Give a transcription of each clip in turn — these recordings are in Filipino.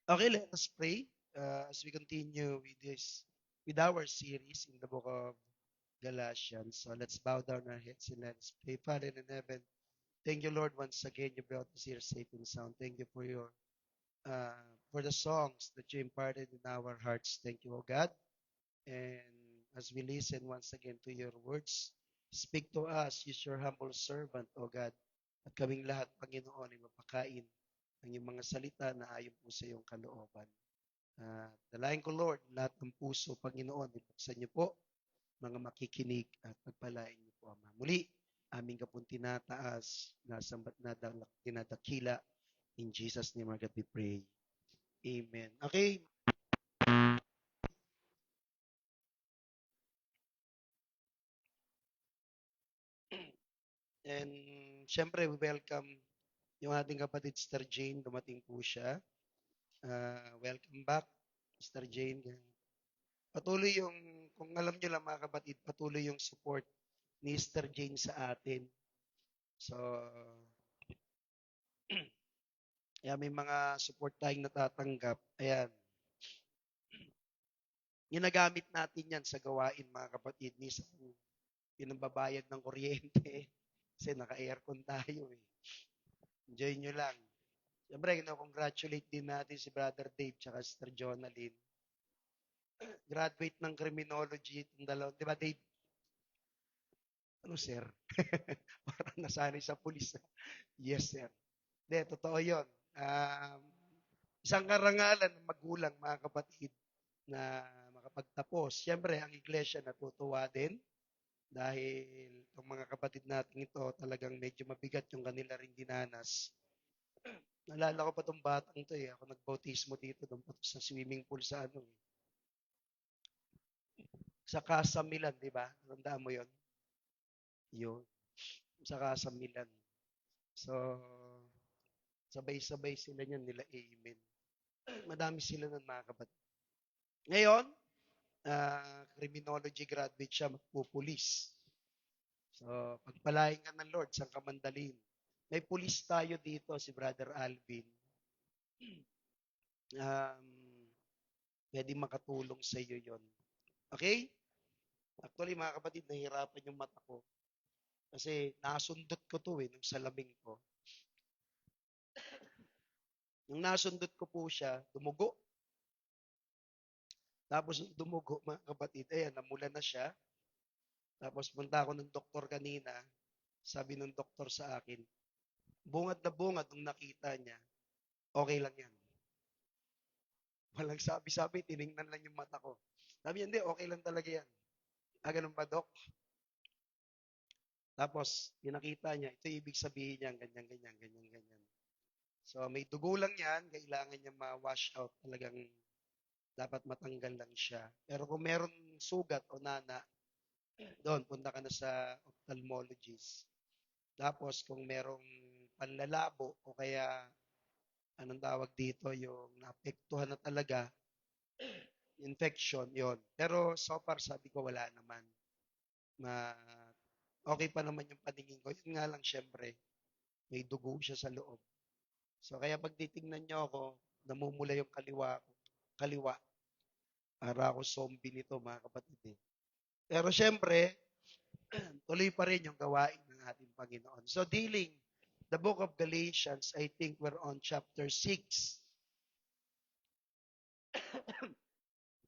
Okay, let us pray as we continue with our series in the book of Galatians. So let's bow down our heads and let's pray. Father in heaven, thank you, Lord, once again you brought us here safe and sound. Thank you uh, for the songs that you imparted in our hearts. Thank you, O God. And as we listen once again to your words, speak to us, use your humble servant, O God, at kaming lahat, Panginoon, ay mapakain ng iyong mga salita na ayon po sa iyong kalooban. Dalayan ko, Lord, lahat ng puso, Panginoon, ibuksan niyo po, mga makikinig at pagpalain niyo po, Ama. Muli, aming kapun tinataas, nasambat na tinadakila. In Jesus' name, our God, we pray. Amen. Okay, and syempre, we welcome yung ating kapatid, Sister Jane. Dumating po siya. Welcome back, Sister Jane. Patuloy yung, kung alam niyo lang mga kapatid, patuloy yung support ni Sister Jane sa atin. So, kaya may mga support tayong natatanggap. Ayan. Ginagamit natin yan sa gawain, mga kapatid. Minsan, yun ang babayad ng kuryente. Kasi naka-aircon tayo eh. Enjoy nyo lang. Siyempre, congratulate din natin si Brother Dave tsaka Sister Jonalyn. Graduate ng criminology itong dalawa. Di ba, Dave? Ano, sir? Parang nasanay sa pulis. Yes, sir. Hindi, totoo yun. Um, Isang karangalan ng magulang, mga kapatid, na makapagtapos. Siyempre, ang iglesia natutuwa din dahil itong mga kapatid natin ito talagang medyo mabigat yung kanila ring dinanas. Naalala ko pa itong batang ito eh. Ako nagbautismo dito doon pa sa swimming pool sa ano eh. Sa Casa Milan, di ba? Tandaan mo yon. Yun. Sa Casa Milan. So, sabay-sabay sila niyan nila amen. Madami sila ng mga kapatid. Ngayon, criminology graduate siya, magpupulis. So, pagpalain ka ng Lord, saan ka mandalin? May pulis tayo dito, si Brother Alvin. Um, Pwede makatulong sa iyo yon. Okay? Actually, mga kapatid, nahihirapan yung mata ko. Kasi nasundot ko to eh, nung salamin ko. Nung nasundot ko po siya, dumugo. Tapos yung dumugo, mga kapatid, ayan, namula na siya. Tapos punta ako ng doktor kanina. Sabi ng doktor sa akin, bungad na bungad nung nakita niya, okay lang yan. Walang sabi-sabi, tiningnan lang yung mata ko. Sabi niya, hindi, okay lang talaga yan. Ganun ba, Dok? Tapos, pinakita niya, ito ibig sabihin niya, ganyan, ganyan, ganyan, ganyan. So, may dugo lang yan, kailangan niya ma-wash out. Talagang dapat matanggal lang siya. Pero kung meron sugat o nana, doon, punta ka na sa ophthalmologist. Tapos, kung merong panlalabo o kaya, anong tawag dito, yung naapektuhan na talaga, infection, yon. Pero so far, sabi ko, wala naman. Ma okay pa naman yung paningin ko. Yun nga lang, syempre, may dugo siya sa loob. So, kaya pag titingnan niyo ako, namumula yung kaliwa ko. Kaliwa. Para ako zombie nito, mga kapatid eh. Pero syempre, tuloy pa rin yung gawain ng ating Panginoon. So, dealing the book of Galatians, I think we're on chapter 6.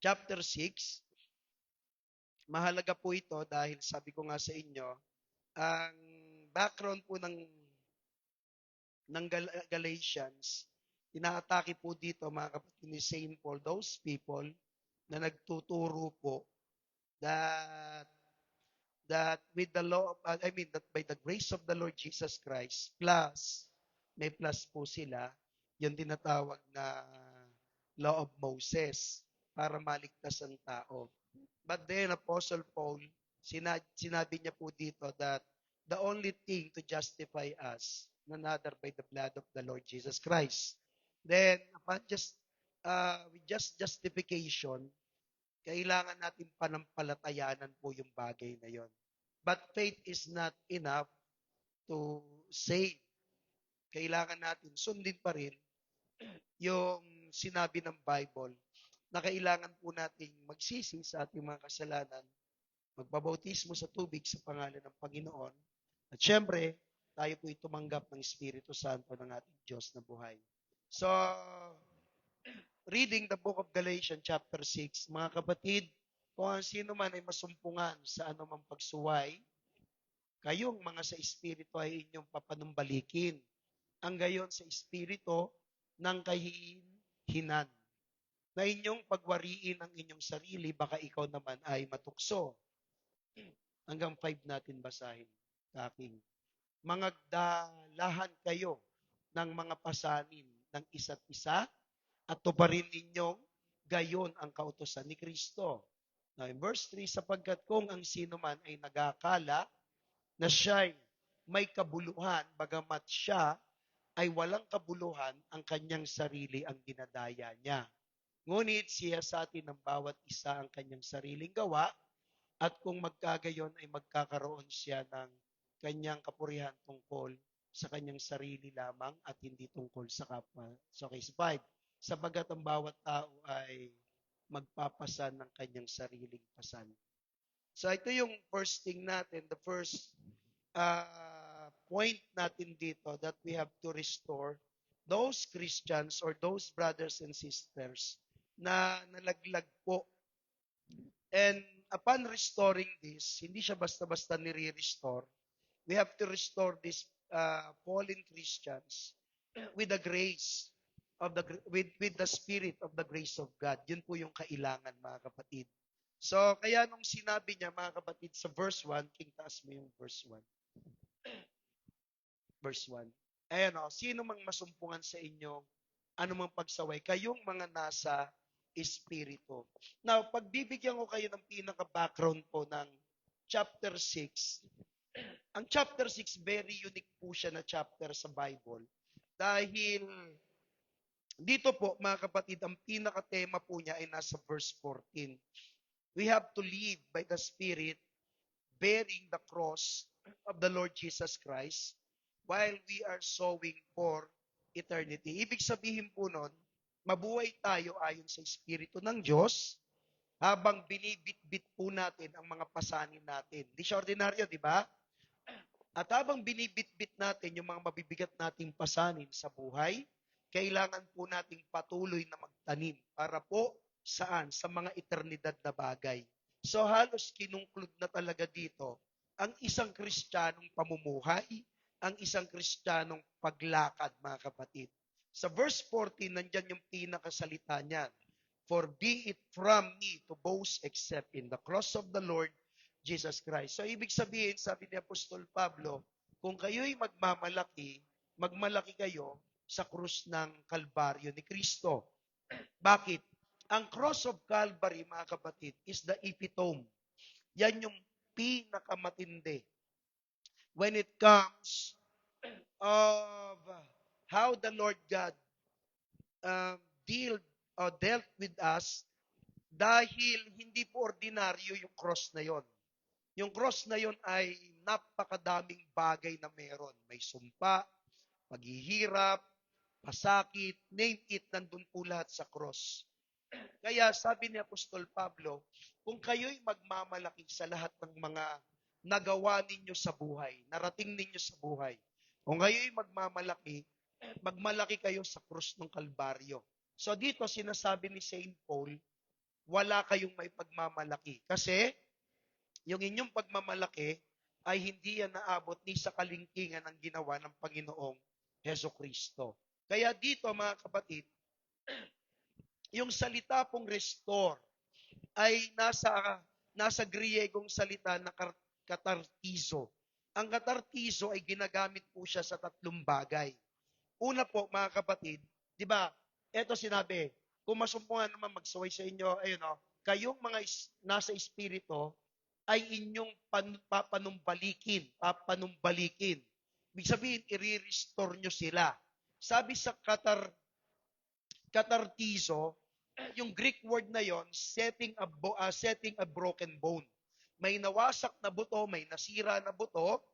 Chapter 6, mahalaga po ito dahil sabi ko nga sa inyo, ang background po ng Galatians, inaatake po dito mga kapatid ni Saint Paul, those people na nagtuturo po that with the law of, I mean that by the grace of the Lord Jesus Christ plus may plus po sila yung tinatawag na law of Moses para maligtas ang tao. But then Apostle Paul sinabi niya po dito that the only thing to justify us none other by the blood of the Lord Jesus Christ. Then upon with just justification, kailangan natin panampalatayanan po yung bagay na yon. But faith is not enough to save. Kailangan natin sundin pa rin yung sinabi ng Bible na kailangan po nating magsisi sa ating mga kasalanan, magbabautismo sa tubig sa pangalan ng Panginoon, at syempre, tayo po'y tumanggap ng Espiritu Santo ng ating Diyos na buhay. So, reading the book of Galatians chapter 6, mga kapatid, kung ang sino man ay masumpungan sa anumang pagsuway, kayong mga sa Espiritu ay inyong papanumbalikin. Ang gayon sa Espiritu ng kahihinan, na inyong pagwariin ang inyong sarili, baka ikaw naman ay matukso. Hanggang 5 natin basahin. Aking mangagdalahan kayo ng mga pasanin ng isa't isa at tuparin ninyong gayon ang kautusan ni Kristo. Now, in verse 3, sapagkat kung ang sino man ay nagakala na siya'y may kabuluhan, bagamat siya ay walang kabuluhan, ang kanyang sarili ang dinadaya niya. Ngunit siya sa atin ng bawat isa ang kanyang sariling gawa, at kung magkagayon ay magkakaroon siya ng kanyang kapurihan tungkol sa kanyang sarili lamang at hindi tungkol sa kapwa. So case 5, sapagat ang bawat tao ay magpapasan ng kanyang sariling pasan. So ito yung first thing natin, the first point natin dito, that we have to restore those Christians or those brothers and sisters na nalaglag po. And upon restoring this, hindi siya basta-basta nire-restore. We have to restore these fallen Christians with the grace of with the spirit of the grace of God. Yun po yung kailangan, mga kapatid. So, kaya nung sinabi niya, mga kapatid, sa verse 1, King, taas mo yung verse 1. Verse 1. Ayan o, sino mang masumpungan sa inyo, anumang pagsaway, kayong mga nasa Espiritu. Now, pagbibigyan ko kayo ng pinaka-background po ng chapter 6. Ang chapter 6, very unique po siya na chapter sa Bible. Dahil dito po, mga kapatid, ang pinaka-tema po niya ay nasa verse 14. We have to live by the Spirit, bearing the cross of the Lord Jesus Christ, while we are sowing for eternity. Ibig sabihin po nun, mabuhay tayo ayon sa Espiritu ng Diyos habang binibitbit po natin ang mga pasanin natin. Di siya ordinaryo, di ba? At habang binibitbit natin yung mga mabibigat nating pasanin sa buhay, kailangan po nating patuloy na magtanim para po saan? Sa mga eternidad na bagay. So halos kinungklud na talaga dito ang isang Kristiyanong pamumuhay, ang isang Kristiyanong paglakad, mga kapatid. Sa verse 14, nandyan yung pinakasalita niyan. For be it from me to boast except in the cross of the Lord Jesus Christ. So ibig sabihin, sabi ni Apostol Pablo, kung kayo'y magmamalaki, magmalaki kayo sa krus ng Kalbaryo ni Kristo. Bakit? Ang cross of Calvary, mga kapatid, is the epitome. Yan yung pinakamatindi when it comes of how the Lord God dealt with us, dahil hindi po ordinaryo yung cross na yon. Yung cross na yon ay napakadaming bagay na meron. May sumpa, paghihirap, pasakit, name it, nandun po lahat sa cross. Kaya sabi ni Apostol Pablo, kung kayo'y magmamalaki sa lahat ng mga nagawa ninyo sa buhay, narating ninyo sa buhay, kung kayo'y magmalaki kayo sa krus ng Kalbaryo. So dito sinasabi ni Saint Paul, wala kayong may pagmamalaki. Kasi yung inyong pagmamalaki ay hindi yan naabot ni sa kalingkingan ng ginawa ng Panginoong Heso Kristo. Kaya dito, mga kapatid, yung salita pong restore ay nasa Griegong salita na katartizo. Ang katartizo ay ginagamit po siya sa tatlong bagay. Una po, mga kapatid, di ba, eto sinabi, kung masumpungan naman magsuway sa inyo, ayun o, kayong mga nasa Espiritu ay inyong papanumbalikin. Ibig sabihin, i-restore nyo sila. Sabi sa katartizo, yung Greek word na yon, setting a broken bone. May nawasak na buto, may nasira na buto,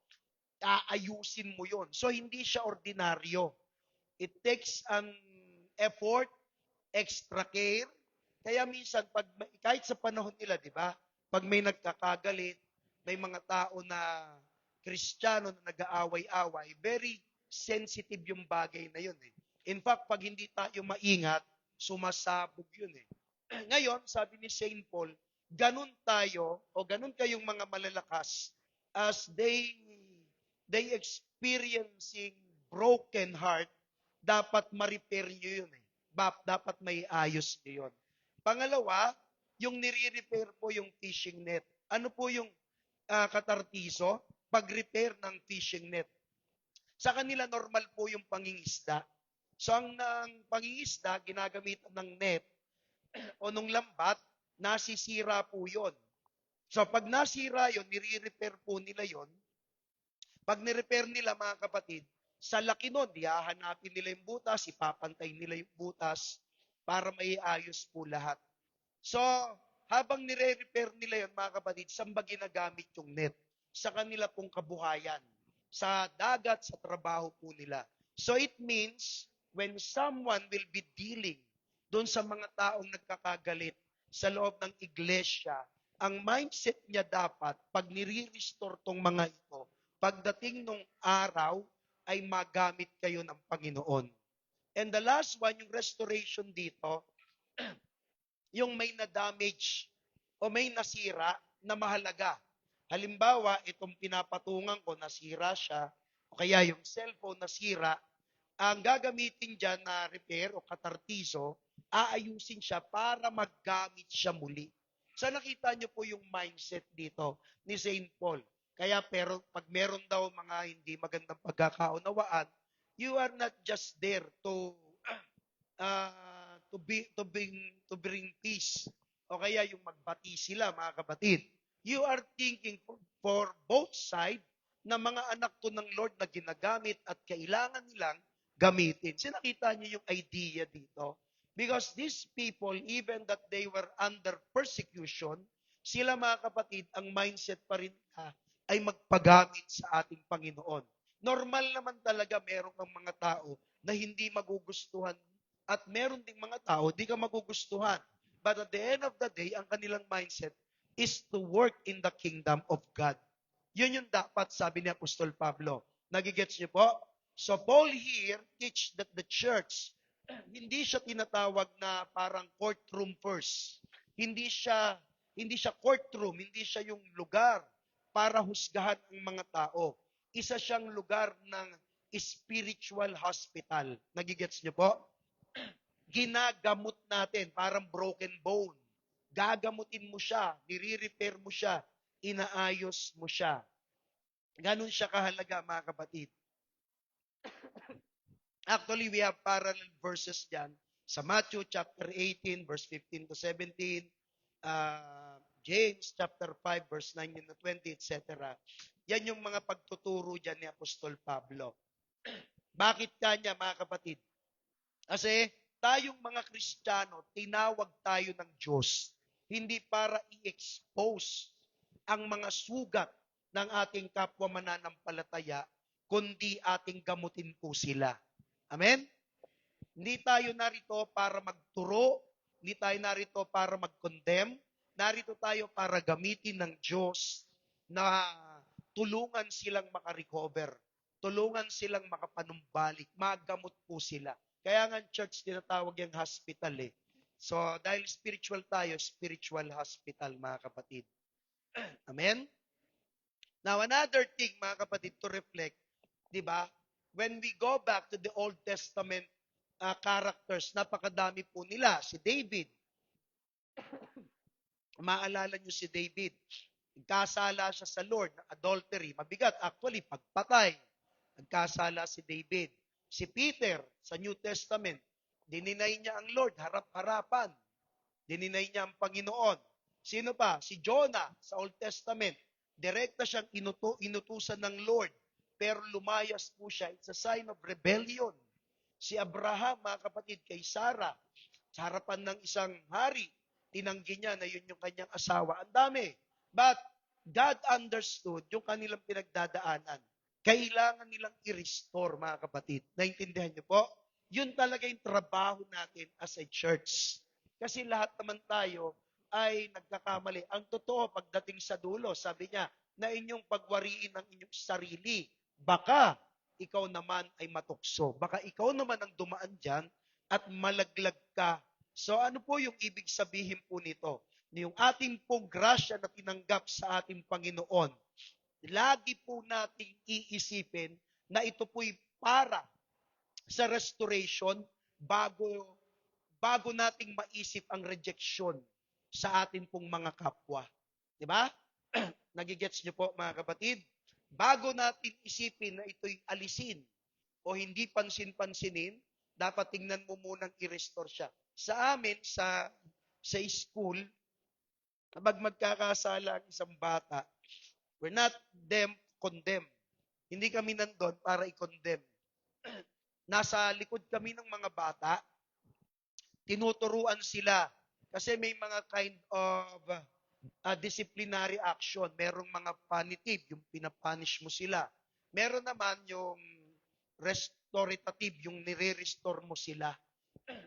aayusin mo yon. So, hindi siya ordinaryo. It takes an effort, extra care. Kaya minsan, kahit sa panahon nila, di ba? Pag may nagkakagalit, may mga tao na Kristiyano na nag-aaway-away, very sensitive yung bagay na yun eh. In fact, pag hindi tayo maingat, sumasabog yun eh. Ngayon, sabi ni Saint Paul, ganun tayo o ganun kayong mga malalakas as they experiencing broken heart, dapat ma-repair nyo yun eh. Dapat may ayos nyo yun. Pangalawa, yung nire-repair po yung fishing net. Ano po yung katartiso? Pag-repair ng fishing net. Sa kanila, normal po yung pangingisda. So, ang pangingisda, ginagamitan ng net o nung lambat, nasisira po yon. So, pag nasira yon, nire-repair po nila yon. Pag ni-repair nila, mga kapatid, sa laki nun, hahanapin nila yung butas, ipapantay nila yung butas para may ayos po lahat. So, habang nire-repair nila yon, mga kapatid, saan ba ginagamit yung net? Sa kanila pong kabuhayan. Sa dagat, sa trabaho po nila. So, it means, when someone will be dealing doon sa mga taong nagkakagalit sa loob ng iglesia, ang mindset niya dapat, pag nire-restore tong mga ito, pagdating nung araw, ay magamit kayo ng Panginoon. And the last one, yung restoration dito, yung may na-damage o may nasira na mahalaga. Halimbawa, itong pinapatungan ko, nasira siya, o kaya yung cellphone nasira, ang gagamitin dyan na repair o katartiso, aayusin siya para maggamit siya muli. So nakita niyo po yung mindset dito ni Saint Paul. Kaya pero pag meron daw mga hindi magandang pagkakaunawaan, you are not just there to bring peace. O kaya yung magbati sila, mga kapatid. You are thinking for both side na mga anak to ng Lord na ginagamit at kailangan nilang gamitin. Sinakita niyo yung idea dito. Because these people, even that they were under persecution, sila mga kapatid, ang mindset pa rin ay magpagamit sa ating Panginoon. Normal naman talaga meron kang mga tao na hindi magugustuhan at meron ding mga tao di ka magugustuhan. But at the end of the day, ang kanilang mindset is to work in the kingdom of God. Yun yung dapat sabi ni Apostol Pablo. Nagigets niyo po? So Paul here teach that the church, hindi siya tinatawag na parang courtroom first. Hindi siya courtroom, hindi siya yung lugar para husgahan ang mga tao. Isa siyang lugar ng spiritual hospital. Nagigets niyo po? Ginagamot natin, parang broken bone. Gagamutin mo siya, nire-repair mo siya, inaayos mo siya. Ganun siya kahalaga, mga kapatid. Actually, we have parallel verses dyan sa Matthew chapter 18, verse 15 to 17, James chapter 5, verse 19 to 20, etc. Yan yung mga pagtuturo dyan ni Apostol Pablo. Bakit kanya, mga kapatid? Kasi tayong mga Kristiyano, tinawag tayo ng Diyos, hindi para i-expose ang mga sugat ng ating kapwa mananampalataya, kundi ating gamutin po sila. Amen? Hindi tayo narito para magturo, hindi tayo narito para mag-condemn, narito tayo para gamitin ng Diyos na tulungan silang makarecover, tulungan silang makapanumbalik, magamot po sila. Kaya nga church tinatawag yung hospital eh. So dahil spiritual tayo, spiritual hospital mga kapatid. Amen? Now another thing mga kapatid to reflect, di ba? When we go back to the Old Testament characters, napakadami po nila. Si David, maalala nyo si David, nagkasala siya sa Lord ng adultery, mabigat actually, pagpatay. Nagkasala si David. Si Peter, sa New Testament, dininay niya ang Lord, harap-harapan. Dininay niya ang Panginoon. Sino pa? Si Jonah, sa Old Testament, direkta siyang inutusan ng Lord, pero lumayas po siya. It's a sign of rebellion. Si Abraham, mga kapatid, kay Sarah, sa harapan ng isang hari, tinanggi niya na yun yung kanyang asawa. Ang dami. But God understood yung kanilang pinagdadaanan. Kailangan nilang i-restore, mga kapatid. Naintindihan niyo po? Yun talaga yung trabaho natin as a church. Kasi lahat naman tayo ay nagkakamali. Ang totoo, pagdating sa dulo, sabi niya, na inyong pagwariin ang inyong sarili. Baka ikaw naman ay matukso. Baka ikaw naman ang dumaan dyan at malaglag ka. So ano po yung ibig sabihin po nito? Yung ating pong grasya na tinanggap sa ating Panginoon, lagi po nating iisipin na ito po'y para sa restoration bago nating maisip ang rejection sa atin pong mga kapwa. Di ba? Nagigets niyo po mga kapatid? Bago natin isipin na ito'y alisin o hindi pansin-pansinin, dapat tingnan mo munang i-restore siya. Sa amin, sa school, kapag magkakasala ang isang bata, we're not them condemn. Hindi kami nandun para i-condemn. Nasa likod kami ng mga bata, tinuturuan sila. Kasi may mga kind of disciplinary action. Merong mga punitive, yung pinapunish mo sila. Meron naman yung restorative, yung nire-restore mo sila.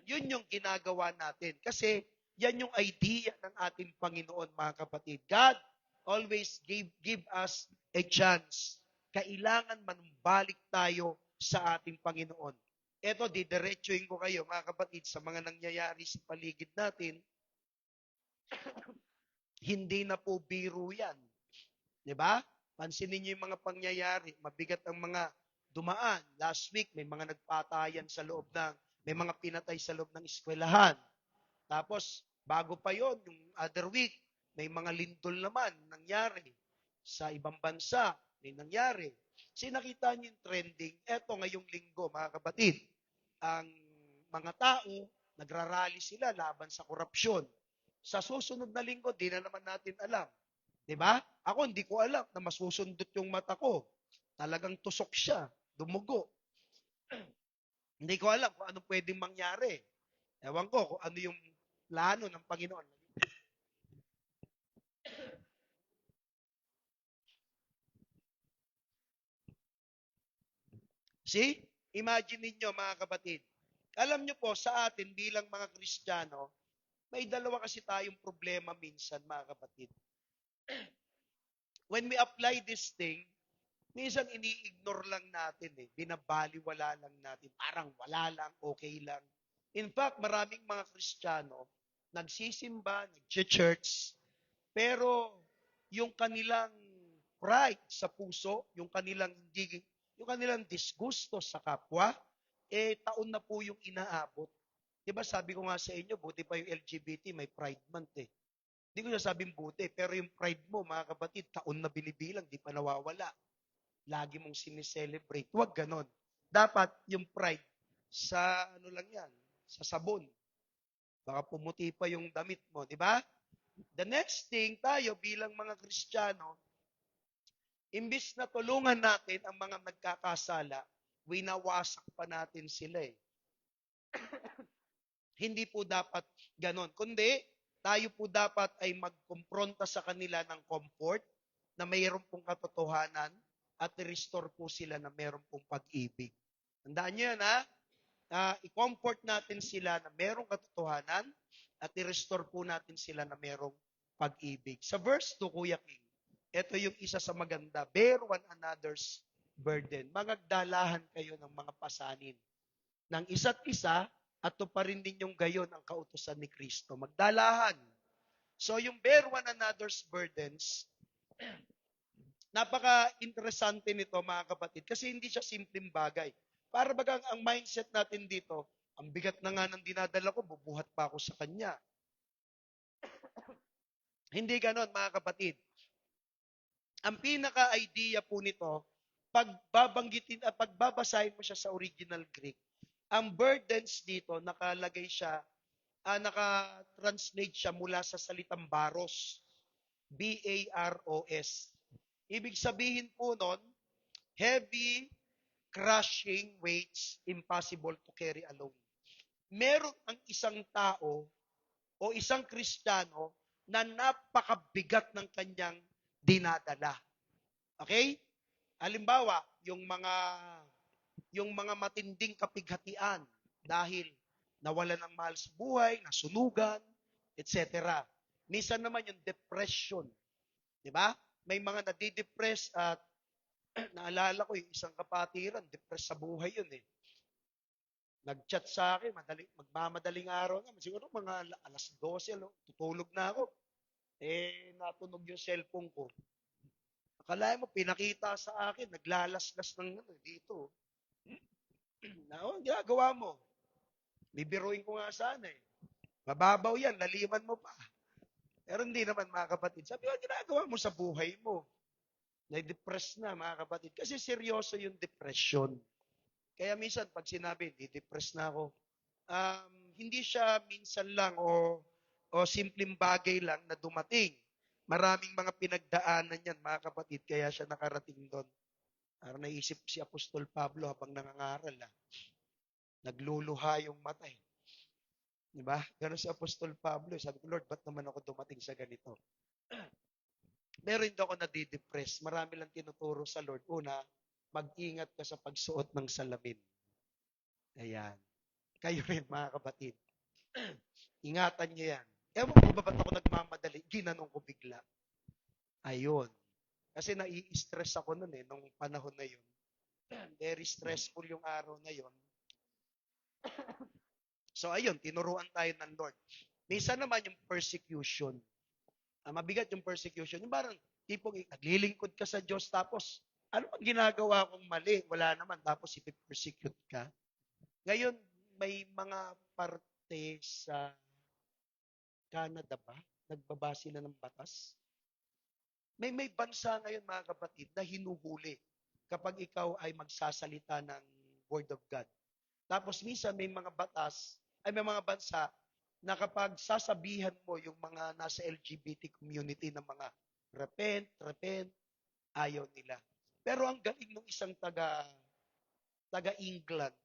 Yun yung ginagawa natin. Kasi yan yung idea ng ating Panginoon, mga kapatid. God always give us a chance. Kailangan manumbalik tayo sa ating Panginoon. Eto, didiretsuhin ko kayo, mga kapatid, sa mga nangyayari sa paligid natin. Hindi na po biro yan. Diba? Pansinin niyo yung mga pangyayari. Mabigat ang mga dumaan. Last week, may mga nagpatayan sa loob may mga pinatay sa loob ng eskwelahan. Tapos, bago pa yon yung other week, may mga lindol naman nangyari. Sa ibang bansa, may nangyari. Kasi nakita niyo yung trending. Eto ngayong linggo, mga kapatid, ang mga tao, nagrarally sila laban sa korupsyon. Sa susunod na linggo, di na naman natin alam. Diba? Ako, hindi ko alam na masusundot yung mata ko. Talagang tusok siya, dumugo. Hindi ko alam kung ano pwedeng mangyari. Ewan ko kung ano yung plano ng Panginoon. See? Imagine ninyo mga kapatid. Alam nyo po, sa atin bilang mga Kristiyano, may dalawa kasi tayong problema minsan mga kapatid. When we apply this thing, minsan ini-ignore lang natin eh. Binabaliwala lang natin. Parang wala lang, okay lang. In fact, maraming mga Kristiyano, nagsisimba, nag-church, pero yung kanilang pride sa puso, yung kanilang disgusto sa kapwa, taon na po yung inaabot. Diba sabi ko nga sa inyo, buti pa yung LGBT, may Pride Month eh. Hindi ko sabing buti, pero yung pride mo, mga kapatid, taon na binibilang, di pa nawawala. Lagi mong sineselebrate. Huwag ganon. Dapat yung pride sa ano lang yan, sa sabon. Baka pumuti pa yung damit mo, di ba? The next thing, tayo bilang mga Kristiyano, imbis na tulungan natin ang mga nagkakasala, winawasak pa natin sila eh. Hindi po dapat ganon. Kundi, tayo po dapat ay magkumpronta sa kanila ng comfort na mayroon pong katotohanan at i-restore po sila na mayroon pong pag-ibig. Tandaan nyo yan ha? I-comfort natin sila na mayroong katotohanan at i-restore po natin sila na mayroong pag-ibig. Sa verse 2, Kuya King, ito yung isa sa maganda. Bear one another's burden. Magagdalahan kayo ng mga pasanin ng isa't isa at tuparin din yung gayon ang kautusan ni Kristo. Magdalahan. So yung bear one another's burdens, napaka-interesante nito mga kapatid kasi hindi siya simpleng bagay. Para bagang ang mindset natin dito, ang bigat na nga ng dinadala ko, bubuhat pa ako sa kanya. Hindi ganon mga kapatid. Ang pinaka-idea po nito, pagbabanggitin at pagbabasahin mo siya sa original Greek, ang burdens dito, nakalagay siya, naka-translate siya mula sa salitang baros. B-A-R-O-S. Ibig sabihin po nun, heavy, crushing weights, impossible to carry alone. Meron ang isang tao o isang Kristiyano na napakabigat ng kanyang dinadala. Okay? Halimbawa, yung mga matinding kapighatian, dahil nawalan ng mahal sa buhay, nasunugan, etc. Minsan naman yung depression, di ba? May mga nadidepress at naalala ko yung isang kapatiran, depressed sa buhay yun eh. Nag-chat sa akin, magmamadaling araw na, siguro mga alas 12, tutulog na ako. Natunog yung cellphone ko. Akala mo, pinakita sa akin, naglalaslas ng dito. Ginagawa mo. Bibiruin ko nga sana eh. Mababaw yan, laliman mo pa. Pero hindi naman mga kapatid. Sabi ko, ginagawa mo sa buhay mo. Na-depress na mga kapatid. Kasi seryoso yung depression. Kaya minsan, pag sinabi, di-depress na ako, hindi siya minsan lang o simpleng bagay lang na dumating. Maraming mga pinagdaanan yan, mga kapatid, kaya siya nakarating doon. Parang naisip si Apostol Pablo habang nangangaral. Nagluluha yung mata eh. Diba? Ganun si Apostol Pablo. Sabi ko, Lord, ba't naman ako dumating sa ganito? Pero hindi ako nadidepress. Marami lang tinuturo sa Lord. Una, mag-ingat ka sa pagsuot ng salamin. Ayan. Kayo rin, mga kapatid. Ingatan niyo yan. Ewan ko ba ba't ako nagmamadali? Ginanong ko bigla. Ayun. Kasi nai-stress ako nun eh, nung panahon na yun. Very stressful yung araw na yun. So ayun, tinuruan tayo ng Lord. Minsan naman yung persecution. Mabigat yung persecution. Yung parang tipong naglilingkod ka sa Diyos tapos ano ang ginagawa kong mali? Wala naman. Tapos ipipersecute ka. Ngayon, may mga parte sa Canada ba? Nagbaba sila ng batas. May bansa ngayon mga kapatid na hinuhuli kapag ikaw ay magsasalita ng Word of God. Tapos minsan may mga batas, may mga bansa na kapag sasabihan mo yung mga nasa LGBT community ng mga repent, ayaw nila. Pero ang galing ng isang taga-England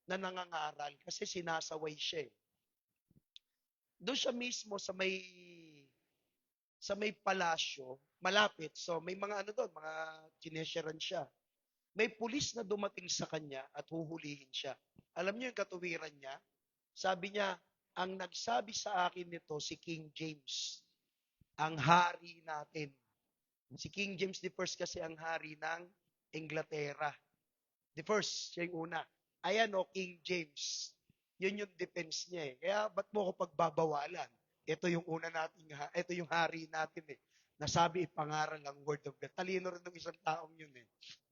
na nangangaral kasi sinasaway siya. Doon siya mismo sa may palasyo, malapit. So may mga doon, mga chinesheran siya. May pulis na dumating sa kanya at huhulihin siya. Alam niyo yung katuwiran niya? Sabi niya, ang nagsabi sa akin nito si King James, ang hari natin. Si King James the First kasi ang hari ng Inglaterra. The first, siya yung una. Ayan o, King James. Yun yung defense niya eh. Kaya ba't mo ko pagbabawalan? Ito yung una natin, ito yung hari natin eh. Nasabi ipangaral ang word of God. Talino rin ng isang taong yun eh.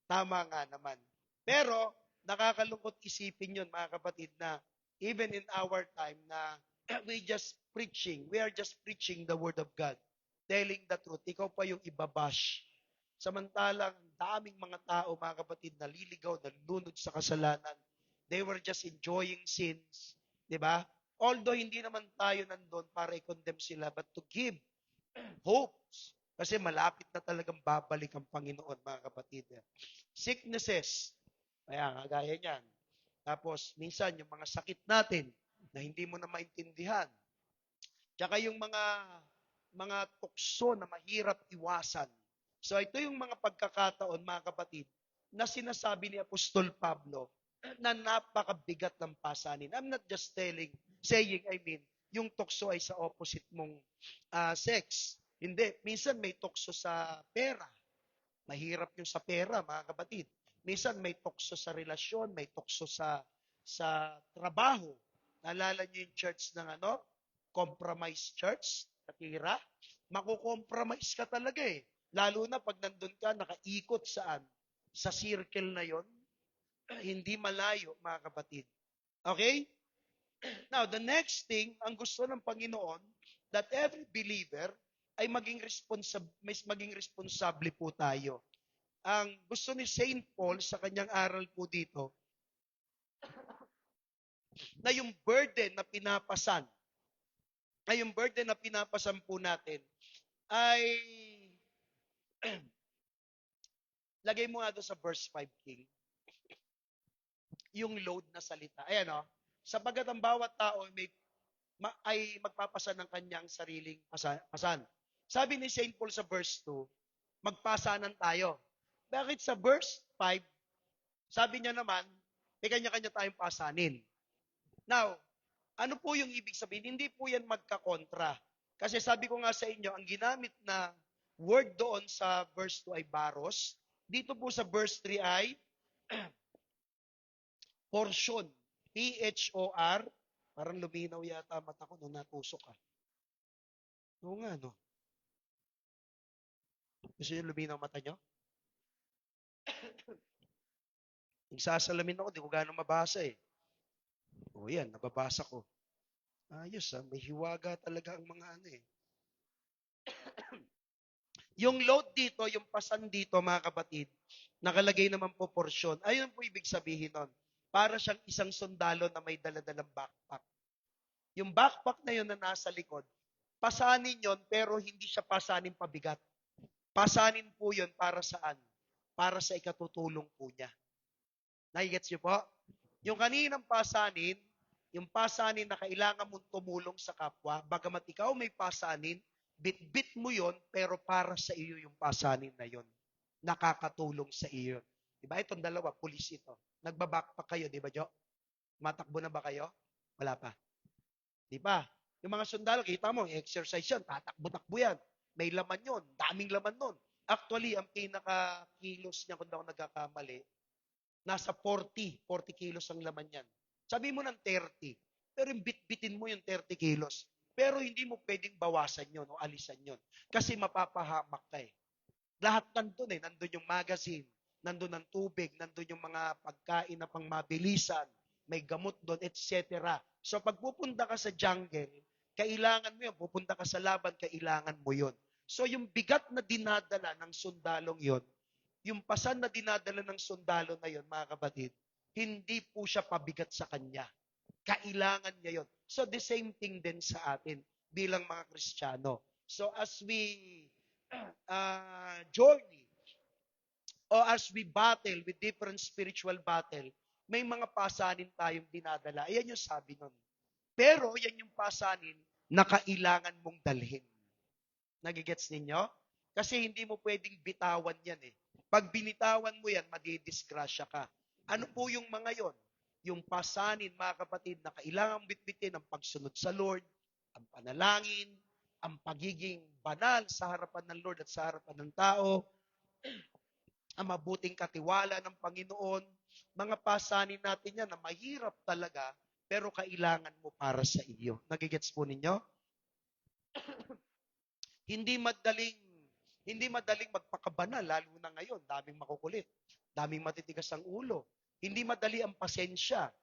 Tama nga naman. Pero, nakakalungkot isipin yun mga kapatid na even in our time na we are just preaching the word of God. Telling the truth. Ikaw pa yung ibabash. Samantalang daming mga tao, mga kapatid, naliligaw, nalunod sa kasalanan. They were just enjoying sins. Diba? Although hindi naman tayo nandun para i-condemn sila, but to give hopes. Kasi malapit na talagang babalik ang Panginoon, mga kapatid. Sicknesses. Kaya gaya niyan. Tapos, minsan, yung mga sakit natin na hindi mo na maintindihan. Tsaka yung mga tukso na mahirap iwasan. So, ito yung mga pagkakataon, mga kapatid, na sinasabi ni Apostol Pablo na napakabigat ng pasanin. I'm not just saying, yung tukso ay sa opposite mong sex. Hindi. Minsan may tukso sa pera. Mahirap yung sa pera, mga kapatid. Minsan may tukso sa relasyon, may tukso sa trabaho. Naalala niyo yung church ng compromise church, katira? Makukompromise ka talaga eh. Lalo na pag nandun ka, nakaikot saan? Sa circle na yon, hindi malayo, mga kapatid. Okay? Now, the next thing, ang gusto ng Panginoon, that every believer ay maging responsable po tayo. Ang gusto ni Saint Paul sa kanyang aral po dito, na yung burden na pinapasan po natin ay lagay mo nga doon sa verse 5, King. Yung load na salita. Ayan o. Sapagat ang bawat tao ay magpapasan ng kanyang sariling pasan. Sabi ni Saint Paul sa verse 2, magpasanan tayo. Bakit sa verse 5, sabi niya naman, may kanya-kanya tayong pasanin. Now, ano po yung ibig sabihin? Hindi po yan magkakontra. Kasi sabi ko nga sa inyo, ang ginamit na word doon sa verse 2 ay baros. Dito po sa verse 3 ay portion. P-H-O-R. Parang luminaw yata mata ko nung natusok ka. Oo nga, no? Gusto nyo luminaw mata nyo? Nagsasalamin ako, di ko gano'ng mabasa eh. O yan, nababasa ko. Ayos may hiwaga talaga ang mga ano eh. Yung load dito, yung pasan dito mga kapatid, nakalagay naman po porsyon. Ayun po ibig sabihin nun. Para siyang isang sundalo na may daladalang backpack. Yung backpack na yun na nasa likod, pasanin yon pero hindi siya pasanin pabigat. Pasanin po yun para saan? Para sa ikatutulong po niya. Nagigets niyo po? Yung kaninang pasanin, yung pasanin na kailangan mong tumulong sa kapwa, bagamat ikaw may pasanin, bit-bit mo yon pero para sa iyo yung pasanin na yon. Nakakatulong sa iyo. Diba? Itong dalawa, pulis ito. Nagbabackpack kayo, di ba, Jo? Matakbo na ba kayo? Wala pa. Di ba? Yung mga sundalo, kita mo, exercise yan, tatakbo-takbo yan. May laman yon, daming laman nun. Actually, ang pinaka-kilos niya, kung ako nagkakamali, nasa 40 kilos ang laman yan. Sabi mo ng 30, pero yung bit-bitin mo yung 30 kilos. Pero hindi mo pwedeng bawasan yon o alisan yon. Kasi mapapahamak ka eh. Lahat nandun eh. Nandun yung magazine, nandun ang tubig, nandun yung mga pagkain na pang mabilisan, may gamot doon, etc. So pag pupunta ka sa jungle, kailangan mo yun. Pupunta ka sa laban, kailangan mo yun. So yung bigat na dinadala ng sundalong yon, yung pasan na dinadala ng sundalo na yon, mga kapatid, hindi po siya pabigat sa kanya. Kailangan niya yon. So the same thing din sa atin bilang mga Kristiyano. So as we journey or as we battle with different spiritual battle, may mga pasanin tayong dinadala. Ayan yung sabi nun. Pero yan yung pasanin na kailangan mong dalhin. Nagigets ninyo? Kasi hindi mo pwedeng bitawan yan eh. Pag binitawan mo yan, madidisgrasya ka. Ano po yung mga yon? Yung pasanin, mga kapatid, na kailangan bitbitin ang pagsunod sa Lord, ang panalangin, ang pagiging banal sa harapan ng Lord at sa harapan ng tao, ang mabuting katiwala ng Panginoon. Mga pasanin natin yan na mahirap talaga, pero kailangan mo para sa iyo. Nagigets po ninyo? Hindi madaling hindi madaling magpakabanal, lalo na ngayon, daming makukulit, daming matitigas ang ulo. Hindi madali ang pasensya,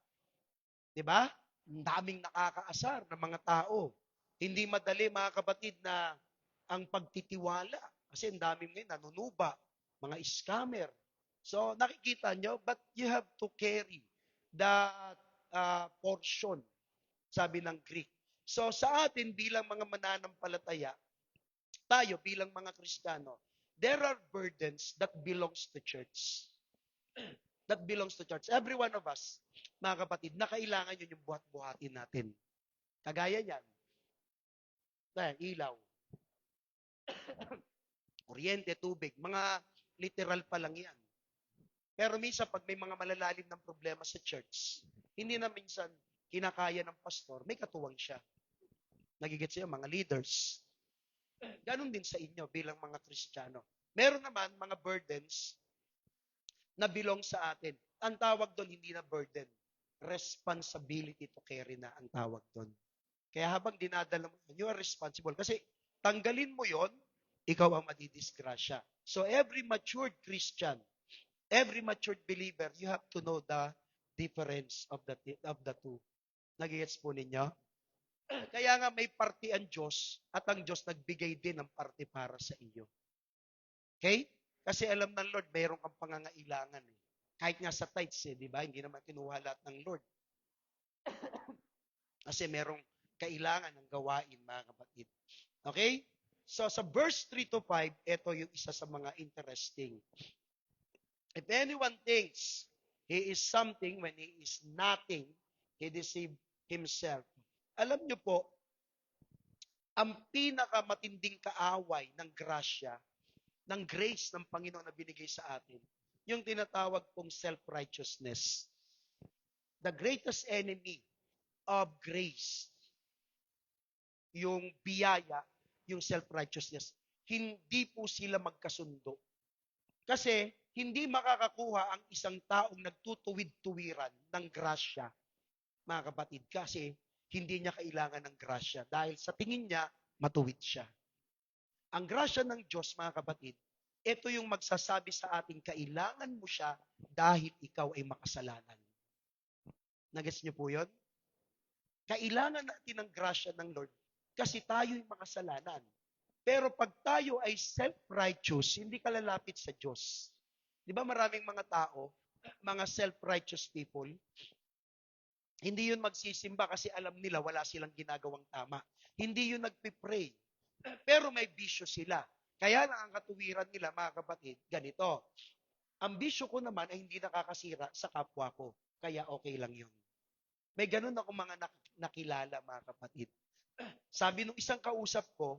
'di ba? Daming nakakaasar ng mga tao. Hindi madali, mga kapatid, na ang pagtitiwala kasi ang daming ngayon nanunuba, mga scammer. So nakikita nyo, but you have to carry that portion, sabi ng Greek. So sa atin bilang mga mananampalataya, tayo bilang mga Kristiyano, there are burdens that belongs to church. That belongs to church. Every one of us, mga kapatid, na kailangan yun yung buhat-buhatin natin. Kagaya niyan, ilaw, kuryente, tubig, mga literal pa lang yan. Pero minsan, pag may mga malalalim ng problema sa church, hindi na minsan kinakaya ng pastor, may katuwang siya. Nagigit siya, mga leaders. Ganon din sa inyo bilang mga Kristiyano. Meron naman mga burdens na belong sa atin. Ang tawag doon, hindi na burden. Responsibility to carry na ang tawag doon. Kaya habang dinadala mo, you are responsible. Kasi tanggalin mo yon, ikaw ang madidisgrasya. So every matured Christian, every matured believer, you have to know the difference of the two. Nagigets po ninyo? Kaya nga may parte ang Diyos at ang Diyos nagbigay din ng parte para sa iyo. Okay? Kasi alam ng Lord, mayroon kang pangangailangan eh. Kahit nga sa tithes eh, di ba? Hindi naman kinuha lahat ng Lord. Kasi merong kailangan ng gawain, mga kapatid. Okay? So sa verse 3 to 5, ito yung isa sa mga interesting. If anyone thinks he is something when he is nothing, he deceived himself. Alam nyo po, ang pinakamatinding kaaway ng grasya, ng grace ng Panginoon na binigay sa atin, yung tinatawag pong self-righteousness. The greatest enemy of grace, yung biyaya, yung self-righteousness, hindi po sila magkasundo. Kasi hindi makakakuha ang isang taong nagtutuwid-tuwiran ng grasya, mga kapatid, kasi hindi niya kailangan ng grasya dahil sa tingin niya, matuwid siya. Ang grasya ng Diyos, mga kapatid, ito yung magsasabi sa ating kailangan mo siya dahil ikaw ay makasalanan. Nagets niyo po yun? Kailangan natin ng grasya ng Lord kasi tayo'y makasalanan. Pero pag tayo ay self-righteous, hindi ka lalapit sa Diyos. Di ba maraming mga tao, mga self-righteous people, hindi yun magsisimba kasi alam nila wala silang ginagawang tama. Hindi yun nagpipray. Pero may bisyo sila. Kaya lang ang katuwiran nila, mga kapatid, ganito. Ang bisyo ko naman ay hindi nakakasira sa kapwa ko. Kaya okay lang yun. May ganun ako mga nakilala, mga kapatid. Sabi nung isang kausap ko,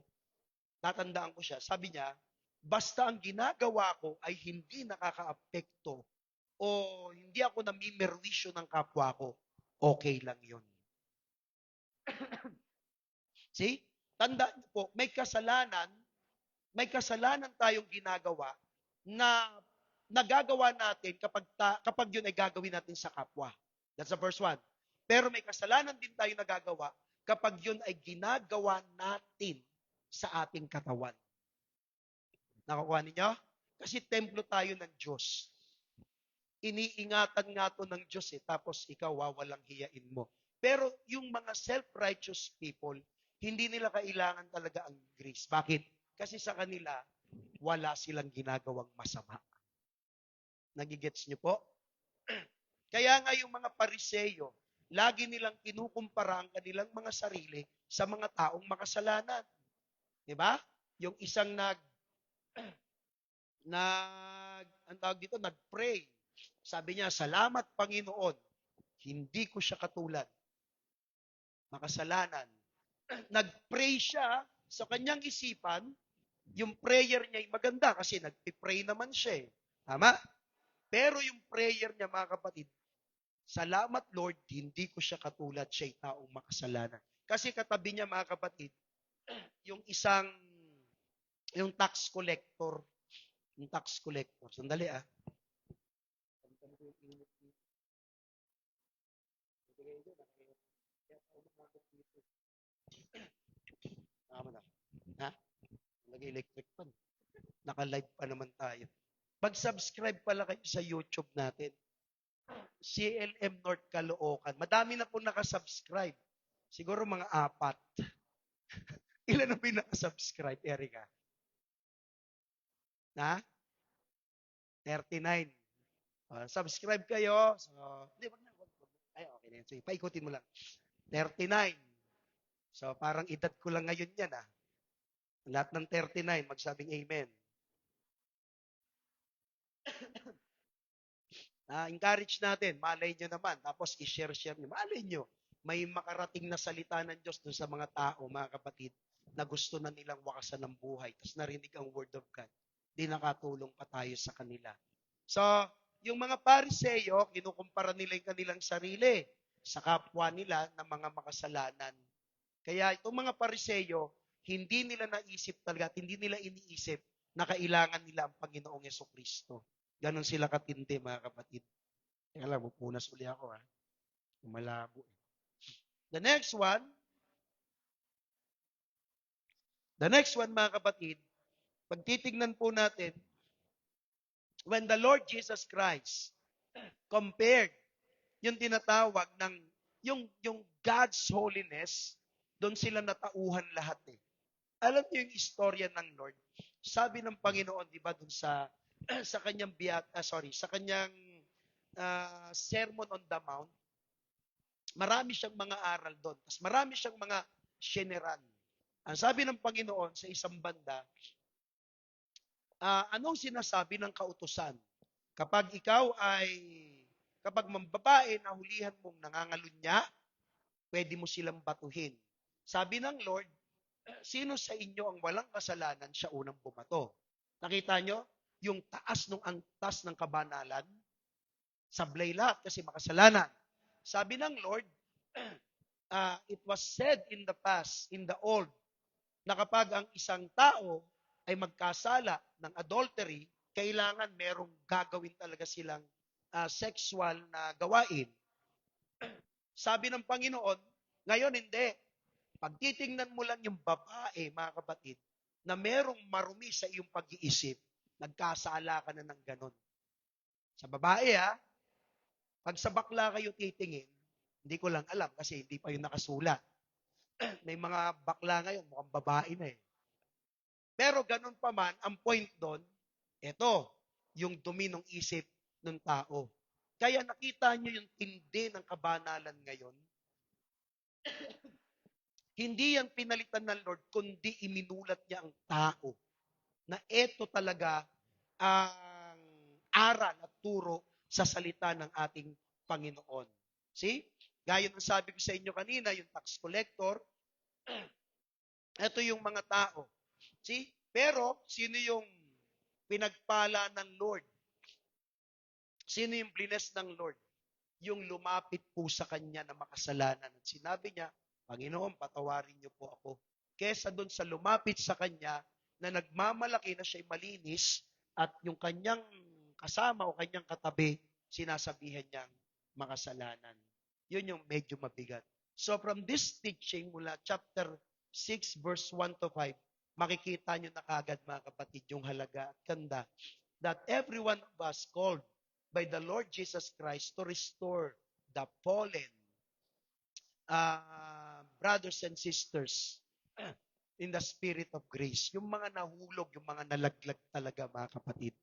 tatandaan ko siya, sabi niya, basta ang ginagawa ko ay hindi nakakaapekto o hindi ako namimerwisyo ng kapwa ko, okay lang yun. See? Tandaan niyo po, may kasalanan tayong ginagawa na nagagawa natin kapag yun ay gagawin natin sa kapwa. That's the first one. Pero may kasalanan din tayo nagagawa kapag yun ay ginagawa natin sa ating katawan. Nakukuha ninyo? Kasi templo tayo ng Diyos. Iniingatan nga to ng Diyos tapos ikaw wawalang hiyain mo. Pero yung mga self-righteous people, hindi nila kailangan talaga ang grace. Bakit? Kasi sa kanila, wala silang ginagawang masama. Nagigets niyo po? Kaya nga yung mga pariseyo, lagi nilang kinukumpara ang kanilang mga sarili sa mga taong makasalanan. Diba? Yung isang ang tawag dito, nag-pray. Sabi niya, salamat Panginoon, hindi ko siya katulad. Makasalanan. Nag-pray siya sa kanyang isipan, yung prayer niya ay maganda kasi nag-pray naman siya. Tama? Pero yung prayer niya, mga kapatid, salamat Lord, hindi ko siya katulad, siya'y taong makasalanan. Kasi katabi niya, mga kapatid, yung tax collector. Yung tax collector. Sandali Tama na. Ha? Nag-electric pan. Naka-live pa naman tayo. Mag-subscribe pala kayo sa YouTube natin. CLM North Caloocan. Madami na po nakasubscribe. Siguro mga 4. Ilan na ba yung nakasubscribe, Erica? Na? 39. Subscribe kayo. So, hindi, wag na. Ay, okay na yan. So, paikutin mo lang. 39. So, parang edad ko lang ngayon yan, Lahat ng 39, magsabing amen. Encourage natin, malay nyo naman, tapos i-share nyo. Malay nyo, may makarating na salita ng Diyos dun sa mga tao, mga kapatid, na gusto na nilang wakasan ng buhay, tapos narinig ang word of God. Di nakatulong pa tayo sa kanila. So, yung mga pariseyo, kinukumpara nila yung kanilang sarili sa kapwa nila ng mga makasalanan. Kaya itong mga pariseyo, hindi nila naisip talaga, hindi nila iniisip na kailangan nila ang Panginoong Yesukristo. Ganon sila katindi, mga kapatid. Kaya lang, pupunas uli ako, Malabo. The next one, mga kapatid, pag titignan po natin, when the Lord Jesus Christ compared yung tinatawag ng yung God's holiness, doon sila natauhan lahat Alam niyo yung istorya ng Lord. Sabi ng Panginoon, 'di ba, doon sa sa kanyang sa kanyang Sermon on the Mount, marami siyang mga aral doon. Tapos marami siyang mga general. Ang sabi ng Panginoon sa isang banda, anong sinasabi ng kautusan? Kapag mambabae na hulihan mong nangangalunya, pwede mo silang batuhin. Sabi ng Lord, sino sa inyo ang walang kasalanan, siya unang bumato. Nakita nyo? Yung taas ng antas ng kabanalan, sablay lahat kasi makasalanan. Sabi ng Lord, it was said in the past, in the old, na kapag ang isang tao ay magkasala ng adultery, kailangan merong gagawin talaga silang sexual na gawain. Sabi ng Panginoon, ngayon hindi. Pagtitingnan mo lang yung babae, mga kapatid, na merong marumi sa iyong pag-iisip, nagkasala ka na ng ganon. Sa babae pag sa bakla kayo titingin, hindi ko lang alam kasi hindi pa yung nakasulat. May mga bakla ngayon, mukhang babae na eh. Pero ganun pa man, ang point doon, ito, yung dumi ng isip ng tao. Kaya nakita nyo yung tindi ng kabanalan ngayon. Hindi yan pinalitan ng Lord, kundi iminulat niya ang tao na ito talaga ang aral at turo sa salita ng ating Panginoon. See? Gaya ng sabi ko sa inyo kanina, yung tax collector, ito yung mga tao. See? Pero, sino yung pinagpala ng Lord? Sino yung blines ng Lord? Yung lumapit po sa Kanya na makasalanan. At sinabi niya, Panginoon, patawarin niyo po ako. Kesa doon sa lumapit sa Kanya na nagmamalaki na siya'y malinis at yung Kanyang kasama o Kanyang katabi, sinasabihan niyang makasalanan. Yun yung medyo mabigat. So from this teaching mula chapter 6 verse 1 to 5, makikita nyo na kagad mga kapatid yung halaga at ganda that every one of us called by the Lord Jesus Christ to restore the fallen brothers and sisters in the spirit of grace. Yung mga nahulog, yung mga nalaglag talaga mga kapatid.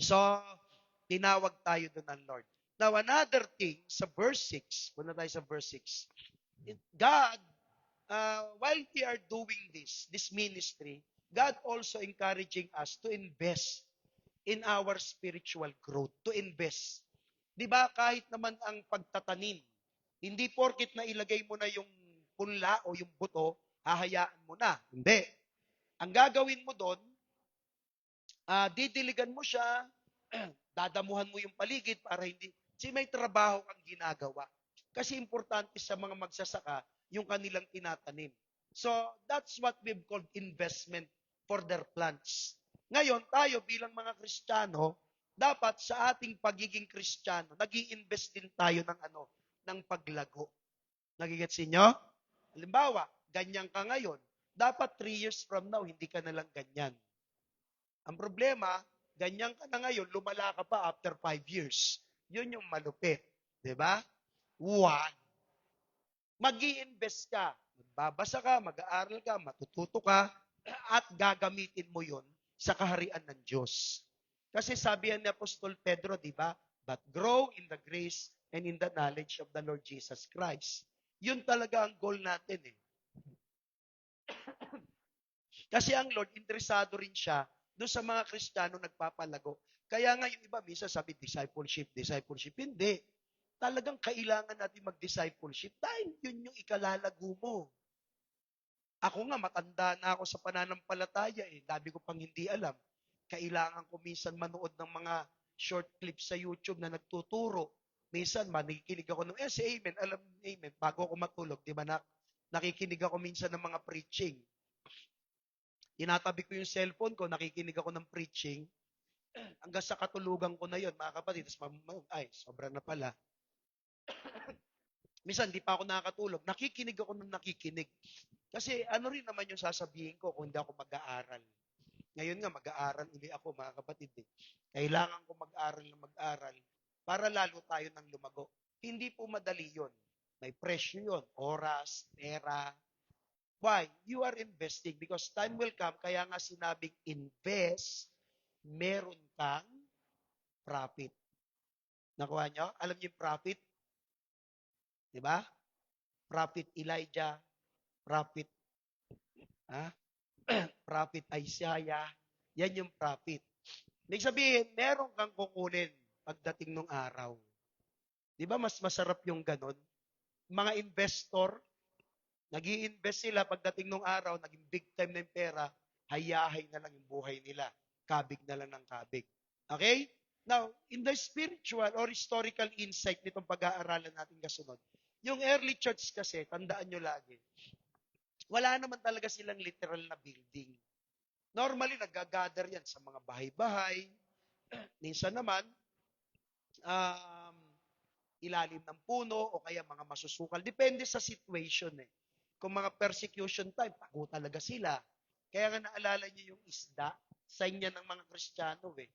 So, tinawag tayo doon ng Lord. Now, another thing, sa verse 6, muna tayo sa verse 6, God, while we are doing this ministry, God also encouraging us to invest in our spiritual growth, to invest. Di ba, kahit naman ang pagtatanim, hindi porkit na ilagay mo na yung punla o yung buto, hahayaan mo na. Hindi. Ang gagawin mo doon, didiligan mo siya, dadamuhan mo yung paligid para hindi, kasi may trabaho kang ginagawa. Kasi importante sa mga magsasaka, yung kanilang tinatanim. So, that's what we've called investment for their plants. Ngayon, tayo bilang mga Kristiyano, dapat sa ating pagiging Kristiyano, nag-i-invest din tayo ng paglago. Nagigets niyo? Halimbawa, ganyan ka ngayon, dapat 3 years from now, hindi ka na lang ganyan. Ang problema, ganyan ka na ngayon, lumala ka pa after 5 years. Yun yung malupit. Diba? Wag. Mag-i-invest ka. Magbabasa ka, mag-aaral ka, matututo ka, at gagamitin mo yon sa kaharian ng Diyos. Kasi sabi ni Apostol Pedro, di ba? But grow in the grace and in the knowledge of the Lord Jesus Christ. Yun talaga ang goal natin eh. Kasi ang Lord, interesado rin siya doon sa mga Kristiyano nagpapalago. Kaya nga yung iba, minsan sabi, discipleship. Hindi. Talagang kailangan natin mag-discipleship dahil yun yung ikalalago mo. Ako nga, matanda na ako sa pananampalataya eh. Dami ko pang hindi alam. Kailangan ko minsan manood ng mga short clips sa YouTube na nagtuturo. Minsan, nakikinig ako ng, amen, alam, amen. Bago ako matulog, di ba nakikinig ako minsan ng mga preaching. Tinatabi ko yung cellphone ko, nakikinig ako ng preaching. Hanggang sa katulugan ko na yon mga kapatid. Ay, sobra na pala. Minsan, di pa ako nakakatulog. Nakikinig ako ng nakikinig. Kasi ano rin naman yung sasabihin ko kung hindi ako mag-aaral. Ngayon nga, mag-aaral uli ako, mga kapatid. Kailangan ko mag-aaral na mag-aaral para lalo tayo nang lumago. Hindi po madali yon. May presyo yon. Oras, pera. Why? You are investing because time will come. Kaya nga sinabing invest, meron kang profit. Nakuha nyo? Alam niyo yung profit? Diba? Prophet Elijah, prophet, prophet Isaiah, yan yung prophet. Ibig sabihin, meron kang kukunin pagdating ng araw. Di ba mas masarap yung ganon? Mga investor, nag-i-invest sila pagdating ng araw, naging big time na yung pera, hayahay na lang yung buhay nila. Kabig na lang ng kabig. Okay? Now, in the spiritual or historical insight nitong pag-aaralan natin kasunod, yung early church kasi, tandaan nyo lagi, wala naman talaga silang literal na building. Normally, nag-gather yan sa mga bahay-bahay. Minsan naman, um, ilalim ng puno o kaya mga masusukal. Depende sa situation eh. Kung mga persecution time, tago talaga sila. Kaya nga naalala niyo yung isda, sign yan ng mga Kristiyano eh.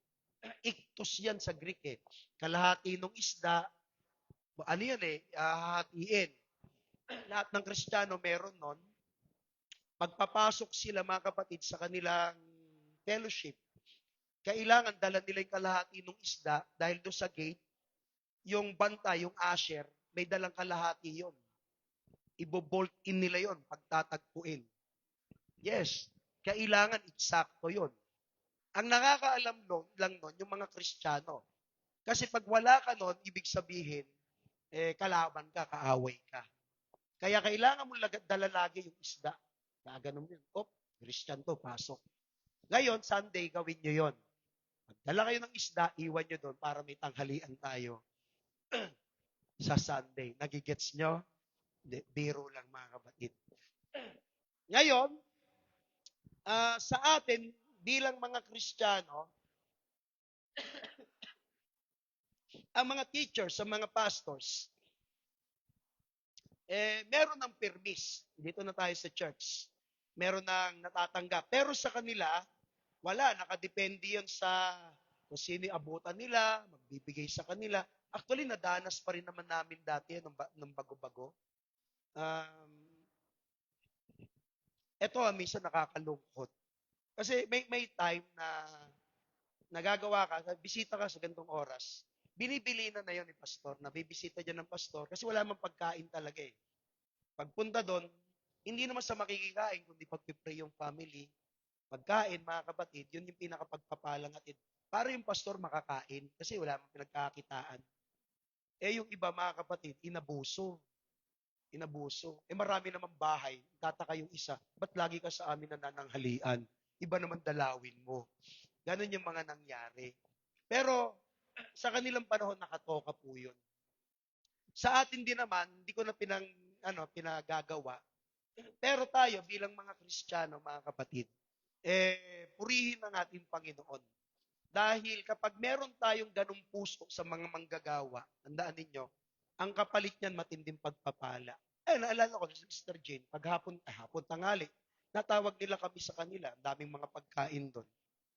Iktos yan sa Greek eh. Kalahati ng isda, ano yan eh, hahatiin. Lahat ng Kristiyano meron nun. Pagpapasok sila mga kapatid sa kanilang fellowship, kailangan dala nila yung kalahati ng isda dahil doon sa gate, yung banta, yung asher, may dalang kalahati yon. Ibo-bolt in nila yon pagtatagpuin. Yes, kailangan eksakto yon. Ang nakakaalam lang nun, yung mga Kristiyano. Kasi pag wala ka nun, ibig sabihin, kalaban ka, kaaway ka. Kaya kailangan mo dala lagi yung isda. Ganun yun. Christian to, pasok. Ngayon, Sunday, gawin nyo yon. Pagdala kayo ng isda, iwan nyo doon para may tanghalian tayo sa Sunday. Nagigets nyo? Biro lang mga kapatid. Ngayon, sa atin, bilang mga Kristiyano, ang mga teachers, ang mga pastors, meron ng permis. Dito na tayo sa church. Meron ng natatanggap. Pero sa kanila, wala. Nakadepende yun sa kung sino yung abutan nila, magbibigay sa kanila. Actually, nadanas pa rin naman namin dati ng bago-bago. Ito, minsan nakakalungkot. Kasi may time na nagagawa ka, bisita ka sa gantong oras, binibili na yun ni pastor, nabibisita dyan ng pastor, kasi wala mang pagkain talaga eh. Pagpunta doon, hindi naman sa makikikain, kundi pagpipray yung family, pagkain, mga kapatid, yun yung pinakapagpapalang atid. Para yung pastor makakain, kasi wala mang pinagkakitaan. Yung iba, mga kapatid, inabuso. Marami namang bahay, tataka yung isa, ba't lagi ka sa amin nanananghalian? Iba naman dalawin mo. Ganon yung mga nangyari. Pero, sa kanilang panahon, nakatoka po yun. Sa atin din naman, hindi ko na pinagagawa. Pero tayo, bilang mga Kristiyano, mga kapatid, purihin ang ating Panginoon. Dahil kapag meron tayong ganung puso sa mga manggagawa, tandaan ninyo, ang kapalit niyan matinding pagpapala. Naalala ko si Sister Jane, hapon tangali, natawag nila kami sa kanila, ang daming mga pagkain doon.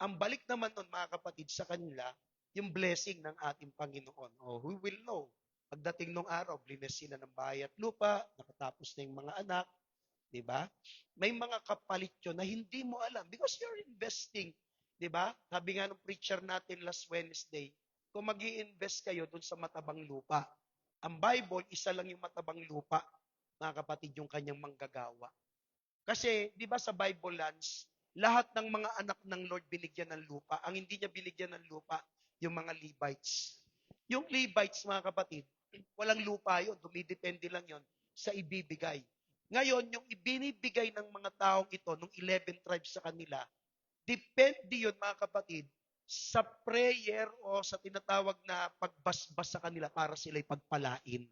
Ang balik naman nun, mga kapatid, sa kanila, yung blessing ng ating Panginoon. We will know. Pagdating nung araw, blines sila ng bahay at lupa, nakatapos na yung mga anak, di ba? May mga kapalit yun na hindi mo alam because you're investing. Di ba? Sabi nga ng preacher natin last Wednesday, kung mag invest kayo dun sa matabang lupa, ang Bible, isa lang yung matabang lupa, mga kapatid, yung kanyang manggagawa. Kasi, di ba sa Bible lands, lahat ng mga anak ng Lord binigyan ng lupa. Ang hindi niya binigyan ng lupa, yung mga Levites. Yung Levites, mga kapatid, walang lupa yun. Dumidepende lang yun sa ibibigay. Ngayon, yung ibinibigay ng mga taong ito, nung 11 tribes sa kanila, depende yun, mga kapatid, sa prayer o sa tinatawag na pagbasbas sa kanila para sila'y pagpalain.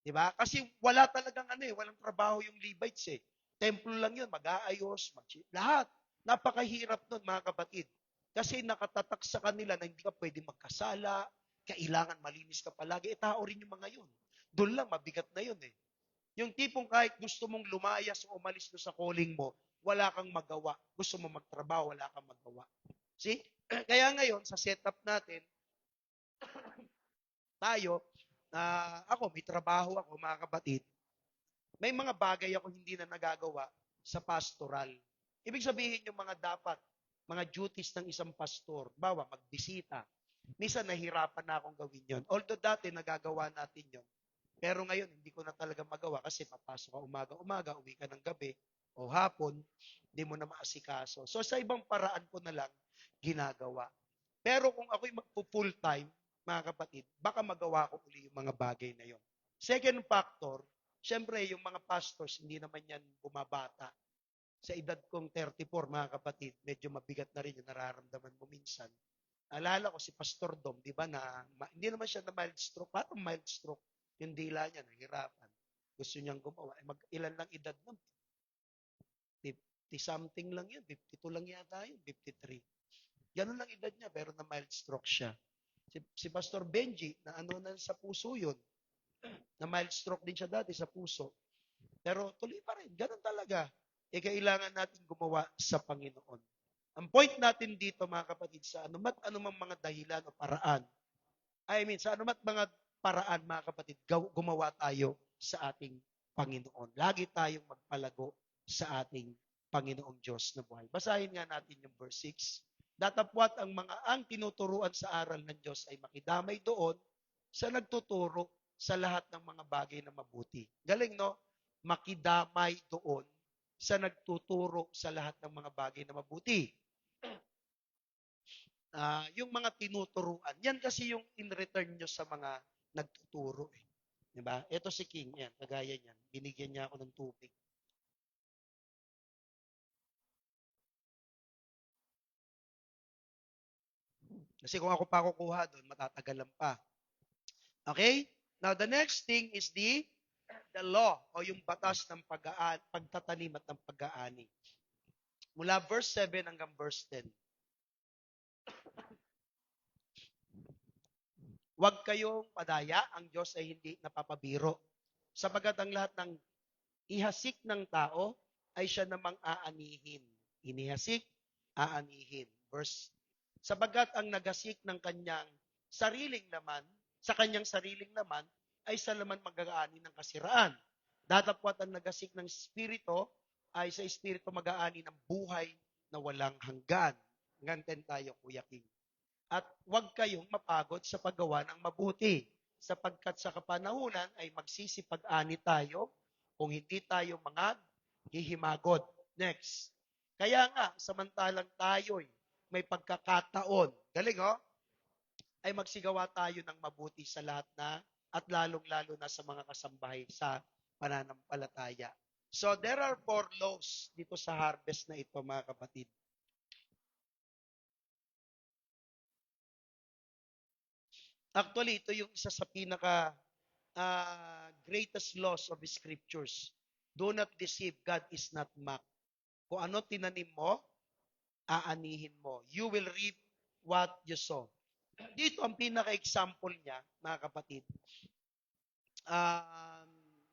Diba? Kasi wala talagang walang trabaho yung Levites eh. Templo lang yun, mag-aayos, lahat. Napakahirap nun, mga kapatid. Kasi nakatatak sa kanila na hindi ka pwede magkasala, kailangan malinis ka palagi. Tao rin yung mga yun. Doon lang, mabigat na yun eh. Yung tipong kahit gusto mong lumayas o umalis sa calling mo, wala kang magawa. Gusto mo magtrabaho, wala kang magawa. See? Kaya ngayon, sa setup natin, tayo, ako, may trabaho ako, mga kapatid, may mga bagay ako hindi na nagagawa sa pastoral. Ibig sabihin yung mga dapat, mga duties ng isang pastor, bawa magbisita. Minsan nahirapan na akong gawin yon. Although dati nagagawa natin yon. Pero ngayon, hindi ko na talaga magawa kasi papasok ka umaga, uwi ka ng gabi o hapon, hindi mo na maasikaso. So sa ibang paraan ko na lang ginagawa. Pero kung ako'y magpo-full time, mga kapatid, baka magawa ko uli yung mga bagay na yon. Second factor, syempre yung mga pastors, hindi naman yan bumabata. Sa edad kong 34, mga kapatid, medyo mabigat na rin yung nararamdaman mo minsan. Alala ko si Pastor Dom, di ba, hindi naman siya na mild stroke. Parang mild stroke. Yung dila niya, nahirapan. Gusto niyang gumawa. Ilan lang edad nun? 50 something lang yun. 52 lang yata yun. 53. Ganun lang edad niya, pero na mild stroke siya. Si Pastor Benji, na ano na sa puso yun. Na mild stroke din siya dati sa puso. Pero tuloy pa rin. Ganun talaga. Kailangan natin gumawa sa Panginoon. Ang point natin dito, mga kapatid, sa anumang mga dahilan o paraan, sa anumat mga paraan, mga kapatid, gumawa tayo sa ating Panginoon. Lagi tayong magpalago sa ating Panginoong Diyos na buhay. Basahin nga natin yung verse 6. Datapwat ang tinuturuan sa aral ng Diyos ay makidamay doon sa nagtuturo sa lahat ng mga bagay na mabuti. Galing, no? Makidamay doon sa nagtuturo sa lahat ng mga bagay na mabuti. Yung mga tinuturuan. Yan kasi yung in return nyo sa mga nagtuturo. Diba? Ito si King, yan, kagaya niyan. Binigyan niya ako ng tubig. Kasi kung ako pa kukuha doon, matatagalan pa. Okay? Now, the next thing is the law o yung batas ng pagtatanim at ng pag-aani. Mula verse 7 hanggang verse 10. Huwag kayong padaya, ang Diyos ay hindi napapabiro. Sapagat ang lahat ng ihasik ng tao ay siya namang aanihin. Inihasik, aanihin. Sapagat ang nagasik ng kanyang sariling laman, sa kanyang sariling laman, ay sa laman mag-aani ng kasiraan. Datapwat ang nagasik ng Espiritu, ay sa Espiritu mag-aani ng buhay na walang hanggan. Hanggan tayo, Kuya King. At huwag kayong mapagod sa paggawa ng mabuti, sapagkat sa kapanahunan ay magsisipag-ani tayo kung hindi tayo mga hihimagod. Next. Kaya nga, samantalang tayo'y may pagkakataon, galing ay magsigawa tayo ng mabuti sa lahat na at lalong-lalo na sa mga kasambahay sa pananampalataya. So, there are 4 laws dito sa harvest na ito, mga kapatid. Actually, ito yung isa sa pinaka greatest laws of the scriptures. Do not deceive, God is not mocked. Kung ano tinanim mo, aanihin mo. You will reap what you sow. Dito ang pinaka-example niya, mga kapatid,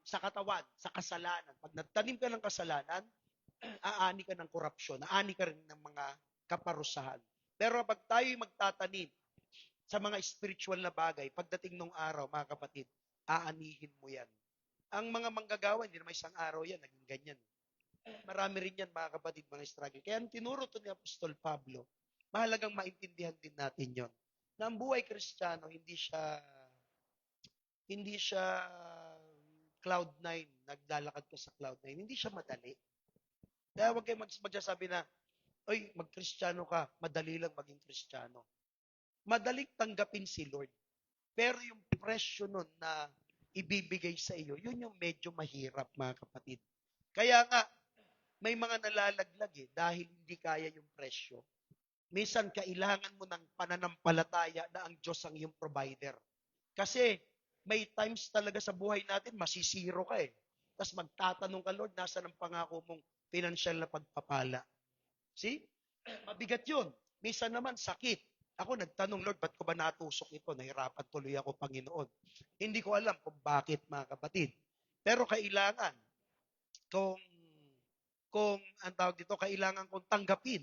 sa katawan, sa kasalanan. Pag nagtanim ka ng kasalanan, aani ka ng korupsyon, aani ka rin ng mga kaparusahan. Pero pag tayo'y magtatanim sa mga spiritual na bagay, pagdating ng araw, mga kapatid, aanihin mo yan. Ang mga manggagawa, hindi naman isang araw yan, naging ganyan. Marami rin yan, mga kapatid, mga struggle. Kaya ang tinuro to ni Apostol Pablo, mahalagang maintindihan din natin yon. Na ang buhay Kristiyano, hindi siya cloud9, naglalakad ka sa cloud9. Hindi siya madali. Kaya huwag kayo magsasabi na, oy, mag-Kristiyano ka, madali lang maging Kristiyano. Madaling tanggapin si Lord. Pero yung presyo nun na ibibigay sa iyo, yun yung medyo mahirap, mga kapatid. Kaya nga, may mga nalalaglag dahil hindi kaya yung presyo. Minsan, kailangan mo ng pananampalataya na ang Diyos ang iyong provider. Kasi, may times talaga sa buhay natin, masisiro ka Tapos magtatanong ka, Lord, nasa ng pangako mong financial na pagpapala? See? Mabigat yun. Minsan naman, sakit. Ako nagtanong, Lord, ba't ko ba natusok ito? Nahirapan tuloy ako, Panginoon. Hindi ko alam kung bakit, mga kapatid. Pero kailangan, kung ang tawag dito, kailangan kong tanggapin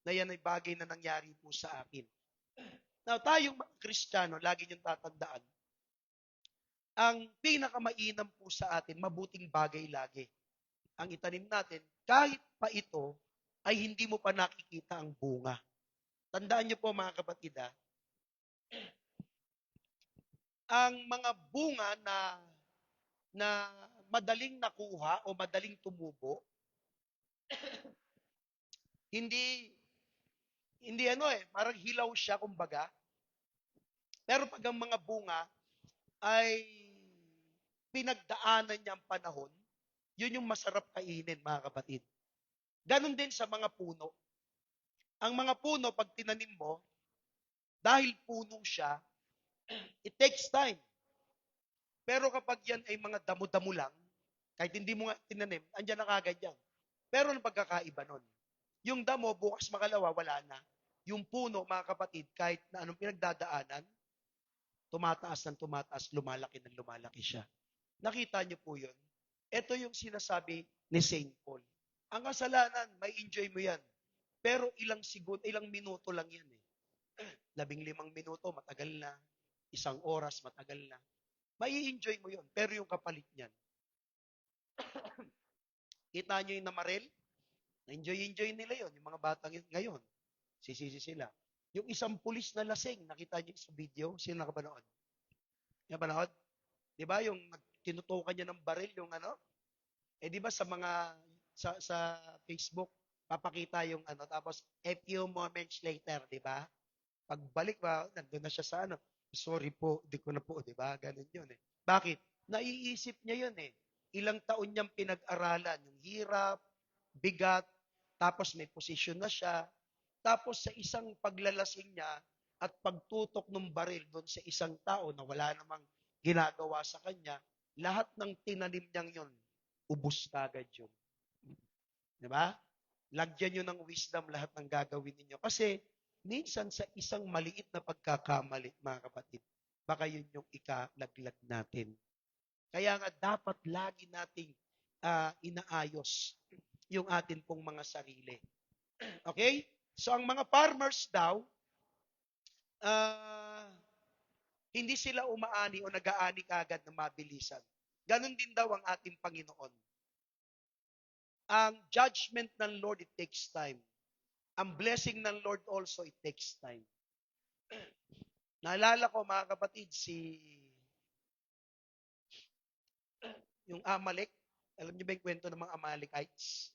na yan ay bagay na nangyari po sa akin. Now, tayong mga Kristiyano, lagi niyong tatandaan, ang pinakamainam po sa atin, mabuting bagay lagi. Ang itanim natin, kahit pa ito, ay hindi mo pa nakikita ang bunga. Tandaan niyo po, mga kapatid, ang mga bunga na madaling nakuha o madaling tumubo, hindi parang hilaw siya kumbaga. Pero pag ang mga bunga ay pinagdaanan niya ang panahon, yun yung masarap kainin, mga kapatid. Ganon din sa mga puno. Ang mga puno, pag tinanim mo, Dahil puno siya, it takes time. Pero kapag yan ay mga damo-damo lang, kahit hindi mo nga tinanim, andyan na kagad yan. Pero ang pagkakaiba nun, yung damo, bukas makalawa, wala na. Yung puno, mga kapatid, kahit na anong pinagdadaanan, tumataas ng tumataas, lumalaki ng lumalaki siya. Nakita niyo po yun? Ito yung sinasabi ni Saint Paul. Ang kasalanan, may enjoy mo yan. Pero ilang minuto lang yan eh. 15 minuto, matagal na. 1 oras, matagal na. May enjoy mo yun. Pero yung kapalit niyan, kita nyo yung namarel? Na-enjoy nila yon yung mga batang yun. Ngayon, sisisi sila. Yung isang pulis na lasing, nakita nyo sa video, sino nakapanood? Nakapanood? Di ba yung tinutukan niya ng baril, yung ano? Eh di ba sa Facebook, papakita yung ano, tapos a few moments later, di ba? Pagbalik ba, nandun na siya sa ano, sorry po, di ko na po, di ba? Ganun yun eh. Bakit? Naiisip niya yun eh. Ilang taon niyang pinag-aralan, yung hirap, bigat, tapos may posisyon na siya, tapos sa isang paglalasing niya at pagtutok ng baril doon sa isang tao na wala namang ginagawa sa kanya, lahat ng tinanim niyang yun, ubus kagad yun. Di ba? Lagyan nyo ng wisdom lahat ng gagawin ninyo. Kasi minsan sa isang maliit na pagkakamali, mga kapatid, baka yun yung ikalaglag natin. Kaya nga dapat lagi nating inaayos yung atin pong mga sarili. Okay? So ang mga farmers daw, hindi sila umaani o nag-aani kagad na mabilisan. Ganon din daw ang ating Panginoon. Ang judgment ng Lord, it takes time. Ang blessing ng Lord also, it takes time. Naalala ko, mga kapatid, yung Amalek. Alam niyo ba yung kwento ng mga Amalekites?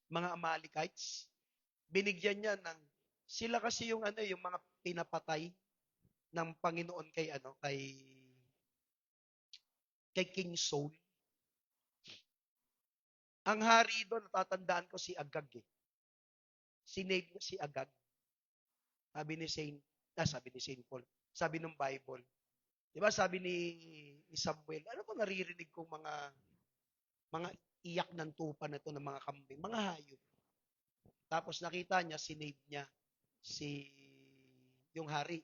Mga Amalekites. Binigyan niya ng, sila kasi yung ano, yung mga pinapatay ng Panginoon kay King Saul. Ang hari doon, natatandaan ko si Agag eh. Sinave niya si Agag. Sabi ni Saint Paul. Sabi ng Bible. Di ba sabi ni Samuel, ano ko naririnig kong mga iyak ng tupa na to ng mga kambing, mga hayop. Tapos nakita niya, sinave niya yung hari.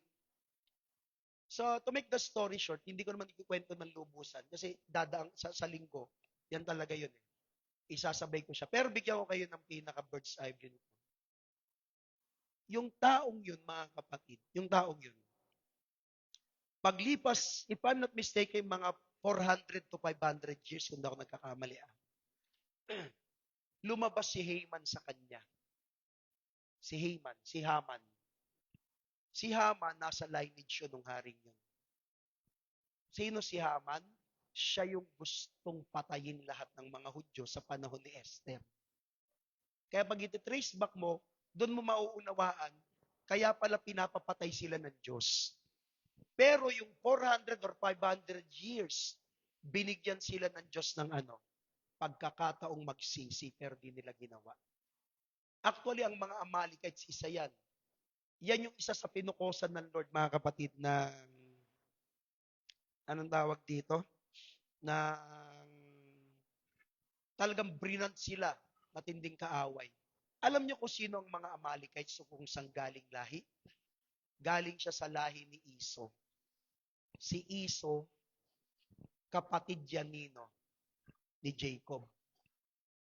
So, to make the story short, hindi ko naman ikikwento ng lubusan kasi dadaang sa linggo, yan talaga yun eh. Isasabay ko siya. Pero bigyan ko kayo ng pinaka-bird's eye view nito. Yung taong yun, mga kapatid, yung taong yun, paglipas, if I'm not mistaken, mga 400 to 500 years, kung ako nagkakamali, lumabas si Haman sa kanya. Si Haman. Si Haman, nasa lineage yun ng haring yun. Sino si Haman? Siya yung gustong patayin lahat ng mga Hudyo sa panahon ni Esther. Kaya pag iti-trace back mo, doon mo mauunawaan, kaya pala pinapapatay sila ng Diyos. Pero yung 400 or 500 years, binigyan sila ng Diyos ng pagkakataong magsisi, pero di nila ginawa. Actually, ang mga Amalekites, isa yan. Yan yung isa sa pinukosan ng Lord, mga kapatid, na anong tawag dito? Na talagang brinant sila, matinding kaaway. Alam niyo kung sino ang mga Amalekites o kung saan galing lahi? Galing siya sa lahi ni Iso. Si Iso, kapatid yan ni Jacob.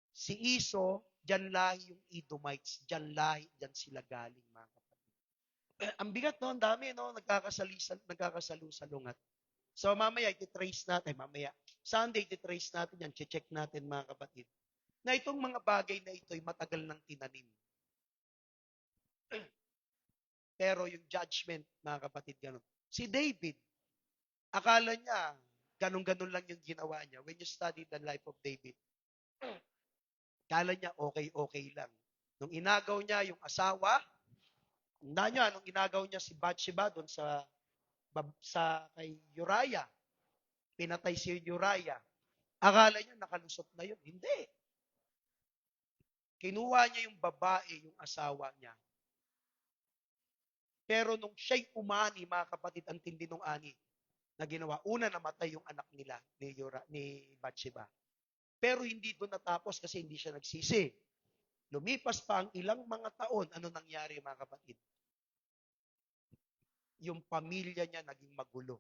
Si Iso, dyan lahi yung Edomites, dyan sila galing, mga kapatid. Ang bigat no, ang dami no, nagkakasalusalungat. So mamaya iti-trace natin, Sunday iti-trace natin yan, check natin, mga kapatid, na itong mga bagay na ito ay matagal nang tinanim. Pero yung judgment, mga kapatid, ganun. Si David, akala niya, ganun-ganun lang yung ginawa niya. When you study the life of David, akala niya okay lang. Nung inagaw niya yung asawa, nung inagaw niya si Bathsheba doon sa kay Uriah, pinatay si Uriah, akala niya nakalusot na yun. Hindi. Kinuha niya yung babae, yung asawa niya, Pero nung siya'y umani, mga kapatid, ang tindi nung ani na ginawa. Una, namatay yung anak nila ni Bathsheba. Pero hindi doon natapos kasi hindi siya nagsisi. Lumipas pa ang ilang mga taon, ano nangyari mga kapatid? Yung pamilya niya naging magulo.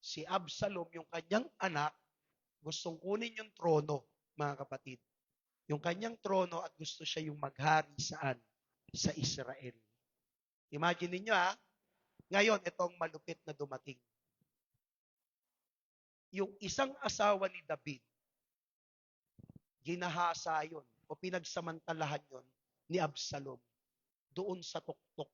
Si Absalom, yung kanyang anak, gustong kunin yung trono, mga kapatid. Yung kanyang trono at gusto siya yung maghari saan? Sa Israel. Imagine niyo ngayon itong malupit na dumating. Yung isang asawa ni David, ginahasa yon o pinagsamantalahan yon ni Absalom doon sa tuktok.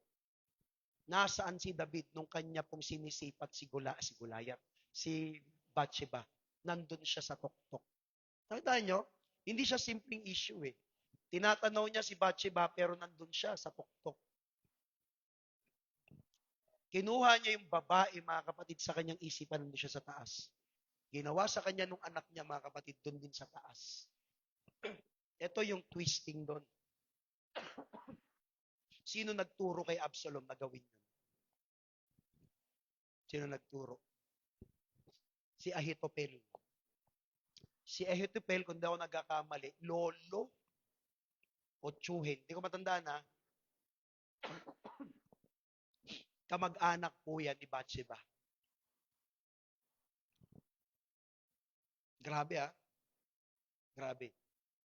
Nasaan si David nung kanya pong sinisipat si Gulayat, si Bathsheba? Nandun siya sa tuktok. Nakita nyo? Hindi siya simpleng issue eh. Tinatanaw niya si Bathsheba pero nandun siya sa tuktok. Kinuha niya yung babae, mga kapatid, sa kanyang isipan, nandun siya sa taas. Ginawa sa kanya nung anak niya, mga kapatid, doon din sa taas. Ito yung twisting doon. Sino nagturo kay Absalom na gawin yun? Sino nagturo? Si Ahitopel. Si Ahitopel, kung di ako nagkakamali, lolo o tsuhin. Hindi ko matandaan kamag-anak po yan ni Bathsheba. Grabe Grabe.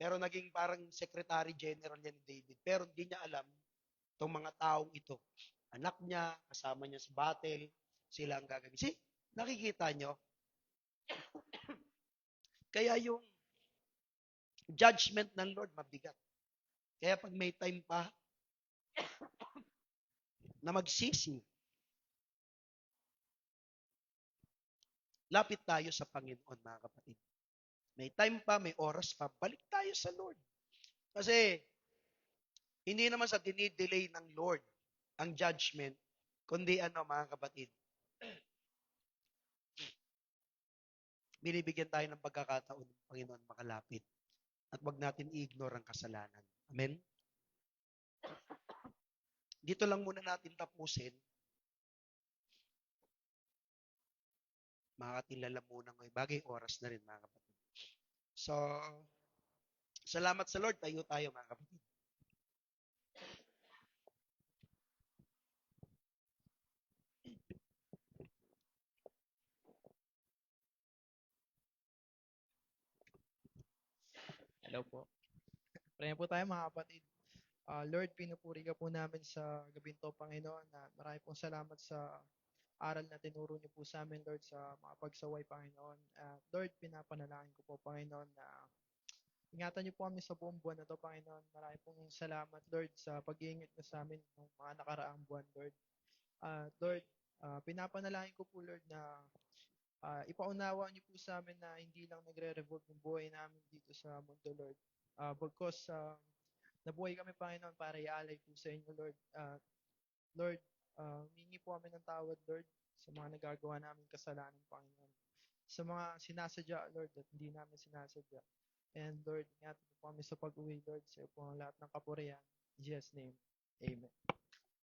Pero naging parang secretary general yan ni David. Pero hindi niya alam itong mga taong ito. Anak niya, kasama niya sa battle, sila ang gagawin. See, nakikita nyo? Kaya yung judgment ng Lord mabigat. Kaya pag may time pa na magsisi, lapit tayo sa Panginoon, mga kapatid. May time pa, may oras pa, balik tayo sa Lord. Kasi, hindi naman sa dinidelay ng Lord ang judgment, kundi mga kapatid, binibigyan tayo ng pagkakataon ng Panginoon makalapit at wag natin i-ignore ang kasalanan. Amen? Dito lang muna natin tapusin. Makatilala muna ngayon. Bagay, oras na rin, mga kapatid. So, salamat sa Lord. Tayo, mga kapatid. Hello po. Pray po tayo mga kapatid. Lord, pinupuri ka po namin sa gabing to, Panginoon, na marami pong salamat sa aral na tinuro niyo po sa amin, Lord, sa mga pagsaway, Panginoon. Lord, pinapanalangin ko po, Panginoon, na ingatan niyo po kami sa buong buwan na to, Panginoon. Marami pong salamat, Lord, sa pag-iingat niyo sa amin ng mga nakaraang buwan, Lord. Lord, pinapanalangin ko po, Lord, na ipaunawa niyo po sa amin na hindi lang nagre-revolve yung buhay namin dito sa mundo, Lord. Bagkos nabuhay kami, Panginoon, para ialay po sa inyo, Lord. Lord, humingi po kami ng tawad, Lord, sa mga nagagawa namin kasalanan, Panginoon. Sa mga sinasadya, Lord, at hindi namin sinasadya. And Lord, ingatan po kami sa pag-uwi, Lord, sa po ang lahat ng kapurihan. In Jesus' name, Amen.